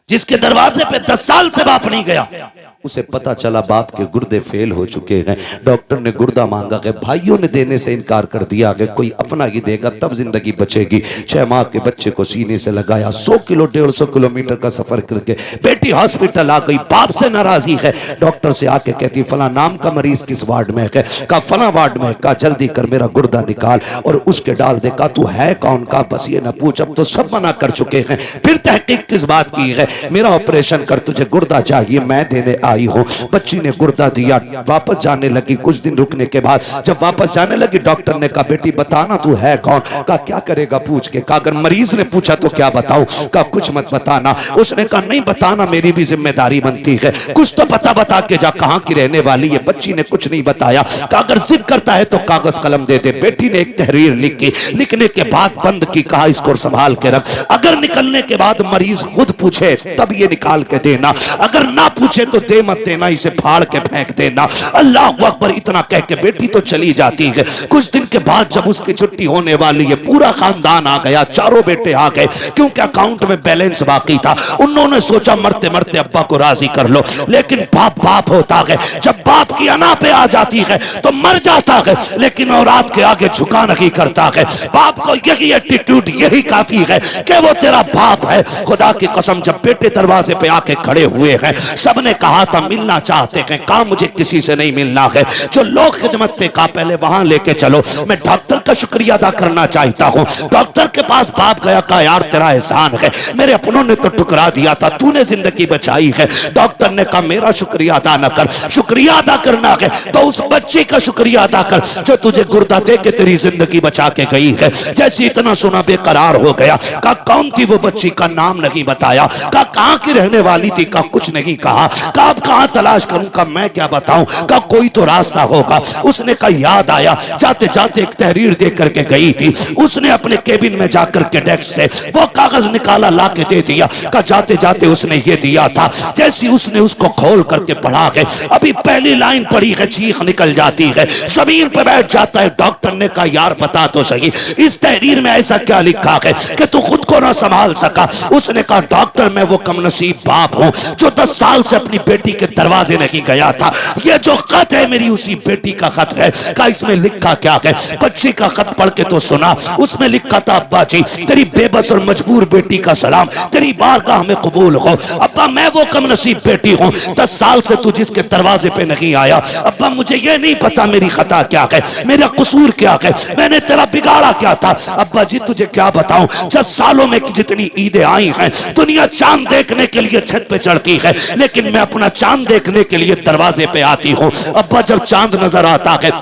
जिसके दरवाजे पे 10 साल से बाप नहीं गया। उसे पता चला बाप के गुर्दे फेल हो चुके हैं। डॉक्टर ने गुर्दा मांगा है, भाइयों ने देने से इनकार कर दिया कि कोई अपना ही देगा तब जिंदगी बचेगी। 6 माह के बच्चे को सीने से लगाया, 100 किलो 150 किलोमीटर का सफर करके बेटी हॉस्पिटल आ गई। बाप से नाराजगी है। डॉक्टर से आके कहती फला नाम का मरीज किस वार्ड में है? कहा फला वार्ड में। कहा जल्दी कर मेरा गुर्दा निकाल और उसके डाल दे। कहा तू है कौन? का बस ये न पूछ, अब तो सब मना कर चुके हैं। फिर तहकीक किस बात की है? मेरा ऑपरेशन कर, तुझे गुर्दा चाहिए, मैं देने आई हूँ। बच्ची ने गुर्दा दिया, वापस जाने लगी। कुछ दिन रुकने के बाद जब वापस जाने लगी, डॉक्टर ने कहा बेटी बताना तू है कौन? कहा क्या करेगा पूछ के? कहा अगर मरीज ने पूछा तो क्या बताऊं? कहा कुछ मत बताना। उसने कहा नहीं बताना, मेरी भी जिम्मेदारी बनती है, कुछ तो पता बता के जा, कहां की रहने वाली है? बच्ची ने कुछ नहीं बताया। कहा अगर जिद करता है तो कागज कलम दे दे। बेटी ने एक तहरीर लिखी, लिखने के बाद बंद की, कहा इसको संभाल के रख, अगर निकलने के बाद मरीज खुद पूछे तब ये निकाल के देना, अगर ना पूछे तो दे मत देना, इसे फाड़ के फेंक देना। अल्लाह अकबर। इतना कह के बेटी तो चली जाती है। कुछ दिन के बाद जब उसकी छुट्टी होने वाली है, पूरा खानदान आ गया, चारों बेटे आ गए, क्योंकि अकाउंट में बैलेंस बाकी था। उन्होंने सोचा मरते मरते अब्बा को राजी कर लो, लेकिन बाप बाप होता है, जब बाप की अना पे आ जाती है तो मर जाता है, लेकिन औलाद के आगे झुका नहीं करता है। बाप को यही एटीट्यूड, यही काफी है कि वो तेरा बाप है। खुदा की कसम जब बेटे दरवाजे पे आके खड़े हुए हैं, सबने कहा था मिलना चाहते हैं, कहा मुझे किसी से नहीं मिलना है। जो लोग खिदमत थे कहा पहले वहां लेके चलो। मैं डॉक्टर का शुक्रिया अदा करना चाहता हूँ। डॉक्टर के पास बाप गया, कहा यार तेरा एहसान है, मेरे अपनों ने तो ठुकरा दिया था, तूने जिंदगी बचाई है। डॉक्टर ने कहा मेरा शुक्रिया अदा न कर, शुक्रिया अदा करना है तो उस बच्ची का शुक्रिया अदा कर जो तुझे गुर्दा दे के तेरी जिंदगी बचा के गई है। जैसे इतना सुना बेकरार हो गया। कहा कौन थी वो बच्ची? का नाम नहीं बताया। कहा कहां की रहने वाली थी? का कुछ नहीं कहा। कहा अब कहां तलाश करूं? का मैं क्या बताऊं? का कोई तो रास्ता होगा। उसने कहा याद आया, जाते जाते एक तहरीर दे करके गई थी। उसने अपने केबिन में जाकर के डेस्क से वो कागज निकाला, ला के दे दिया। का जाते जाते उसने ये दिया था। जैसी उसने उसको खोल करके पढ़ा है, अभी पहली लाइन पढ़ी है, चीख निकल जाती है, जमीन पर बैठ जाता है। डॉक्टर ने कहा यार बता तो सही, इस तहरीर में ऐसा क्या लिखा है कि तू खुद को ना संभाल सका? उसने कहा डॉक्टर मैं वो कमनसीब बाप हूं जो 10 साल से अपनी बेटी के दरवाजे नहीं गया था। ये जो खत है मेरी उसी बेटी का खत है। का इसमें लिखा क्या है? बच्ची का खत पढ़ के तो सुना। उसमें लिखा था अब्बा जी तेरी बेबस और मजबूर बेटी का सलाम, तेरी बारगाह में कबूल हो। अब्बा मैं वो कमनसीब बेटी हूँ, 10 साल से तू जिसके दरवाजे पे नहीं आया। अब्बा मुझे ये नहीं पता मेरी खता क्या है, मेरा कसूर क्या है, मैंने तेरा बिगाड़ा क्या था। अब्बा जी तुझे क्या बताऊं, 10 सालों में जितनी ईदें आई हैं, दुनिया चांद देखने के लिए छत पे चढ़ती है, लेकिन मैं अपना चांद देखने के लिए दरवाजे पे आती हूँ। अब्बा जब चांद नजर आता है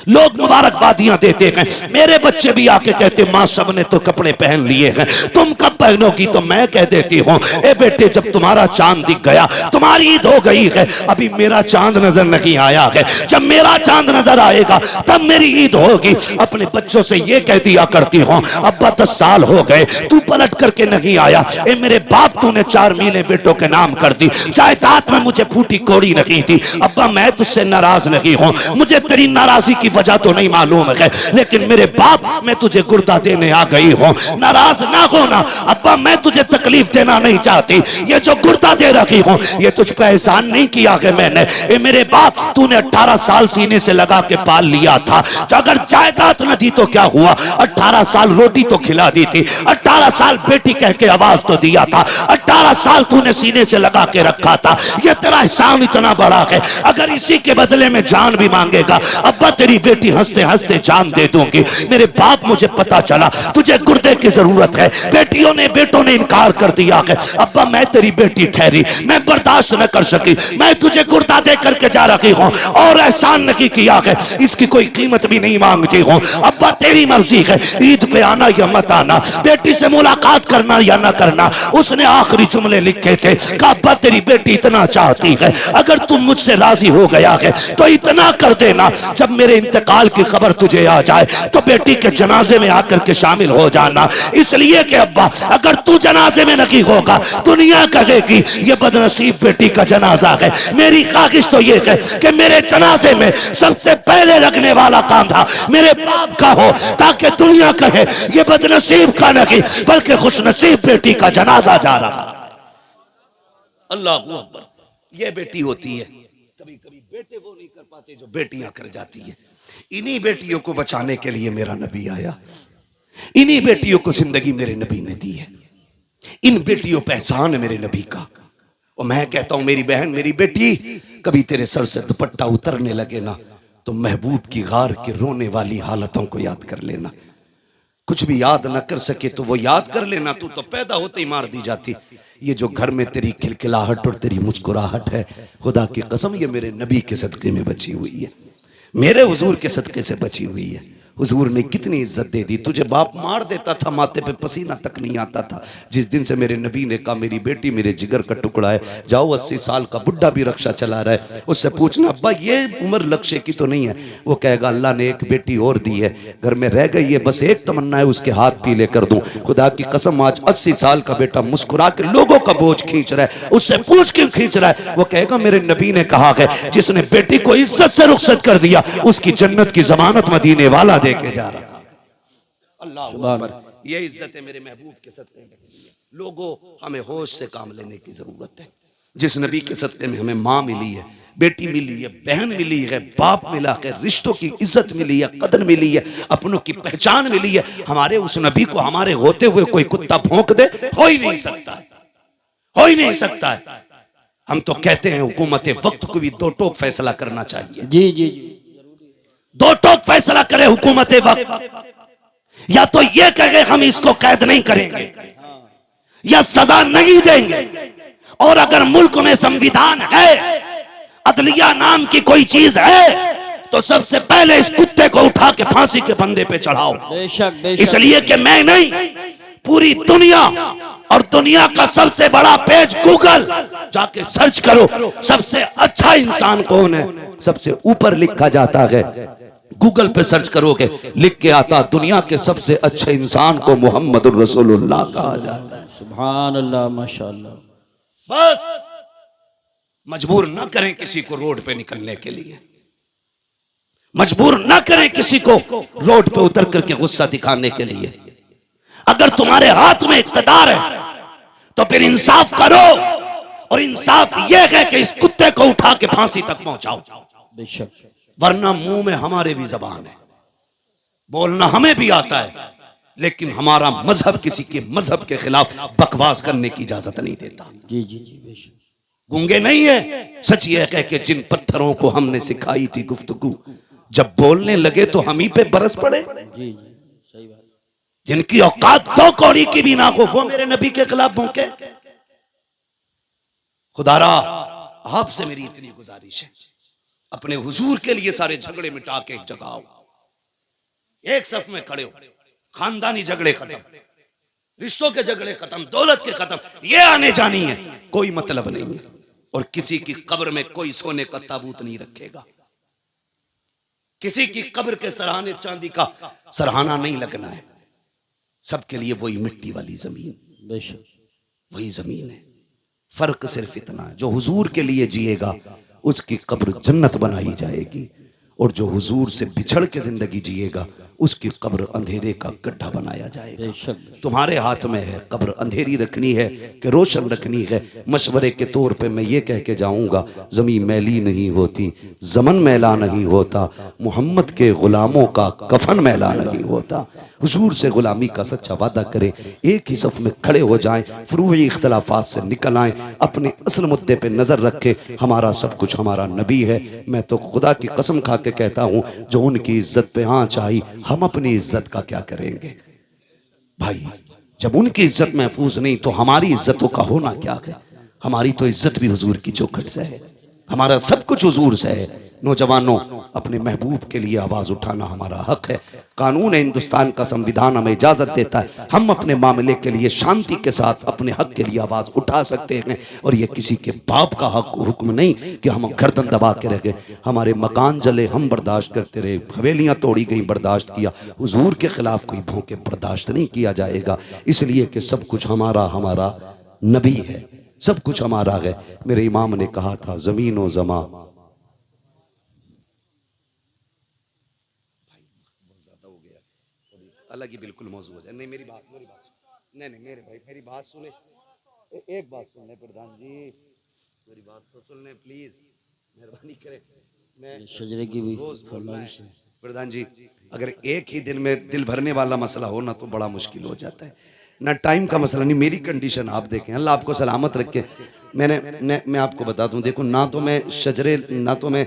लोग मुबारकबादियां देते हैं, मेरे बच्चे भी आके कहते माँ सबने तो कपड़े पहन लिए हैं, तुम कब पहनोगी? तो मैं कह देती हूँ ए बेटे जब तुम्हारा चांद दिख गया, तुम्हारी ईद हो गई है, अभी मेरा चांद नजर नहीं आया है, जब मेरा चांद नजर आएगा तब मेरी ईद होगी। अपने बच्चों से ये कह दिया करती हूँ अब्बा 10 साल हो गए तू पलट करके नहीं आया, ए मेरे बाप तूने 4 मीलें बेटों के नाम कर दी, जायदाद में मुझे फूटी कोड़ी नहीं थी। अब्बा मैं तुझसे नाराज नहीं हूँ, मुझे तेरी नाराजगी की वजह तो नहीं मालूम है, लेकिन मेरे बाप मैं तुझे गुर्दा देने आ गई हूँ, नाराज ना होना। अब्बा मैं तुझे तकलीफ देना नहीं चाहती, ये जो गुर्दा दे रखी हूँ ये तुझ पे एहसान नहीं किया है मैंने। ए मेरे बाप तूने 18 साल सीने से लगा के पाल लिया था, तो अगर जायदाद न दी तो क्या हुआ, 18 साल रोटी तो खिला दी थी, 18 साल बेटी कह के आवाज तो दिया था, 18 साल तूने सीने से लगा के रखा था, ये तेरा एहसान इतना बड़ा है, अगर इसी के बदले में जान भी मांगेगा अब्बा तेरी बेटी हंसते हंसते जान दे दूंगी। मेरे बाप मुझे पता चला तुझे गुर्दे की जरूरत है, बेटियों ने बेटों ने इनकार कर दिया है। अब्बा मैं तेरी बेटी ठहरी, मैं बर्दाश्त न कर सकी, मैं तुझे गुर्दा दे करके जा रही हूँ और एहसान नहीं किया है, इसकी कोई कीमत भी नहीं मांगती हूँ। अब्बा तेरी मर्जी है, ईद पे आना या मत आना, बेटी से मुलाकात करना या ना करना। उसने आखिरी जुमले लिखे थे कि अब्बा तेरी बेटी इतना चाहती है, अगर तुम मुझसे राजी हो गया है तो इतना कर देना, जब मेरे इंतकाल की खबर तुझे आ जाए तो बेटी के जनाजे में आकर के शामिल हो जाना, इसलिए कि अब्बा अगर तू जनाजे में नहीं होगा दुनिया कहेगी ये बदनसीब बेटी का जनाजा है। मेरी ख्वाहिश तो ये है कि मेरे जनाजे में सबसे पहले लगने वाला कांधा मेरे बाप का हो, ताकि दुनिया कहे ये बदनसीब का नहीं बल्कि खुशनसीब बेटी का जनाजा जा रहा। अल्लाह अकबर। ये बेटी होती है, कभी कभी बेटे वो नहीं कर पाते जो बेटियां कर जाती है। इन्हीं बेटियों को बचाने के लिए मेरा नबी आया, इन्हीं बेटियों को जिंदगी मेरे नबी ने दी है, इन बेटियों पे एहसान है मेरे नबी का। और मैं कहता हूं मेरी बहन मेरी बेटी कभी तेरे सर से दुपट्टा उतरने लगे ना तो महबूब की गार के रोने वाली हालतों को याद कर लेना। कुछ भी याद न कर सके तो वो याद कर लेना, तू तो पैदा होते ही मार दी जाती। ये जो घर में तेरी खिलखिलाहट और तेरी मुस्कुराहट है, खुदा की कसम ये मेरे नबी के सदक़े में बची हुई है, मेरे हुजूर के सदक़े से बची हुई है। हुजूर ने कितनी इज्जत दे दी। तुझे बाप मार देता था, माथे पे पसीना तक नहीं आता था। जिस दिन से मेरे नबी ने कहा मेरी बेटी मेरे जिगर का टुकड़ा है, जाओ 80 साल का बुढ़ा भी रक्षा चला रहा है, उससे पूछना अब्बा ये उम्र लक्ष्य की तो नहीं है। वो कहेगा अल्लाह ने एक बेटी और दी है, घर में रह गई है, बस एक तमन्ना है उसके हाथ पीले कर दूं। खुदा की कसम आज 80 साल का बेटा मुस्कुरा के लोगों का बोझ खींच रहा है, उससे पूछ क्यों खींच रहा है? वो कहेगा मेरे नबी ने कहा है जिसने बेटी को इज्जत से रुखसत कर दिया उसकी जन्नत की जमानत मदीने वाला दे के जा रहा है। अल्लाह अकबर। ये इज्जत है मेरे महबूब के सदक़े में। लोगों हमें होश से काम लेने की जरूरत है। जिस नबी के सदक़े में हमें माँ मिली है, बेटी मिली है, बहन मिली है, बाप मिला है, रिश्तों की इज्जत मिली है, कदर मिली है, अपनों की पहचान मिली है, हमारे उस नबी को हमारे होते हुए कोई कुत्ता भौंक दे, हो ही नहीं सकता है, हो ही नहीं सकता है। हम तो कहते हैं हुकूमत वक्त को भी दो टोक फैसला करना चाहिए। जी जी जी, दो टोक फैसला करे हुकूमत वक्त, या तो ये कहे हम इसको कैद नहीं करेंगे या सजा नहीं देंगे, और अगर मुल्क में संविधान है, अदलिया नाम की कोई चीज है, तो सबसे पहले इस कुत्ते को उठा के फांसी के फंदे पे चढ़ाओ। बेशक बेशक। इसलिए कि मैं नहीं, पूरी दुनिया, और दुनिया का सबसे बड़ा पेज गूगल, जाके सर्च करो सबसे अच्छा इंसान कौन है, सबसे ऊपर लिखा जाता है, गूगल पे सर्च करोगे लिख के आता दुनिया के सबसे अच्छे इंसान को मुहम्मदुर रसूलुल्लाह कहा जाता है। सुभान अल्लाह, माशाअल्लाह। बस मजबूर न करें किसी को रोड पे निकलने के लिए, मजबूर न करें किसी को रोड पे उतर करके गुस्सा दिखाने के लिए। अगर तुम्हारे हाथ में इख्तियार है तो फिर इंसाफ करो, और इंसाफ यह है कि इस कुत्ते को उठा के फांसी तक पहुंचाओ। बेशक। वरना मुंह में हमारे भी जबान है, बोलना हमें भी आता है, लेकिन हमारा मजहब किसी के मजहब के खिलाफ बकवास करने की इजाजत नहीं देता। जी जी जी, बेशक। गूंगे नहीं है, सच ये कह के जिन पत्थरों को हमने सिखाई थी गुफ्तगू, जब बोलने लगे तो हम ही पे बरस पड़े। जी जी, सही बात। जिनकी औकात दो कौड़ी की भी ना हो, वो मेरे नबी के खिलाफ भौंके। खुदारा आपसे मेरी इतनी गुजारिश है, अपने हुजूर के लिए सारे झगड़े मिटा के एक जगह आओ, एक सफ में खड़े हो, खानदानी झगड़े खत्म, रिश्तों के झगड़े खत्म, दौलत के खत्म, ये आने जानी है, कोई मतलब नहीं है। और किसी की कब्र में कोई सोने का ताबूत नहीं रखेगा, किसी की कब्र के सरहाने चांदी का सरहाना नहीं लगना है। सबके लिए वही मिट्टी वाली जमीन, बेशक वही जमीन है। फर्क सिर्फ इतना है, जो हुजूर के लिए जिएगा उसकी कब्र जन्नत बनाई जाएगी, और जो हुजूर से बिछड़ के जिंदगी जिएगा उसकी कब्र अंधेरे का गड्ढा बनाया जाएगा। बेशक। तुम्हारे हाथ में है, कब्र अंधेरी रखनी है कि रोशन रखनी है। मशवरे के तौर पे मैं ये कह के जाऊंगा, ज़मीन मैली नहीं होती, ज़मन मैला नहीं होता, मोहम्मद के गुलामों का कफन मैला नहीं होता। हुजूर से गुलामी का सच्चा वादा करें, एक ही सफ में खड़े हो जाएं, फरूई इख्तलाफात से निकल आएं, अपने असल मुद्दे पे नजर रखें। हमारा सब कुछ हमारा नबी है। मैं तो खुदा की कसम खा के कहता हूं, जो उनकी इज्जत पे आंच आई, हम अपनी इज्जत का क्या करेंगे भाई? जब उनकी इज्जत महफूज नहीं तो हमारी इज्जतों का होना क्या है? हमारी तो इज्जत भी हुजूर की चौखट से है, हमारा सब कुछ हुजूर से है। नौजवानों, अपने महबूब के लिए आवाज उठाना हमारा हक है। कानून हिंदुस्तान का, संविधान हमें इजाजत देता है, हम अपने मामले के लिए शांति के साथ अपने हक के लिए आवाज उठा सकते हैं। और ये किसी के बाप का हक हुक्म नहीं कि हम गर्दन दबा के रह गए। हमारे मकान जले हम बर्दाश्त करते रहे, हवेलियां तोड़ी गई बर्दाश्त किया, हुजूर के खिलाफ कोई भौंके बर्दाश्त नहीं किया जाएगा। इसलिए कि सब कुछ हमारा हमारा नबी है, सब कुछ हमारा है। मेरे इमाम ने कहा था, जमीन व जमा अलग ही बिल्कुल मौजूद हो जाए। नहीं मेरी बात नहीं मेरे भाई मेरी बात सुने, एक बात सुन ले प्रधान जी, मेरी बात तो सुन ले प्लीज, मेहरबानी करें। मैं शजरे की भी रोज बोलना है प्रधान जी, अगर एक ही दिन में दिल भरने वाला मसला हो ना तो बड़ा मुश्किल हो जाता है। ना टाइम का मसला नहीं, मेरी कंडीशन आप देखें, अल्लाह आपको सलामत रखे। मैं आपको बता दूं, देखो ना तो मैं शजरे, ना तो मैं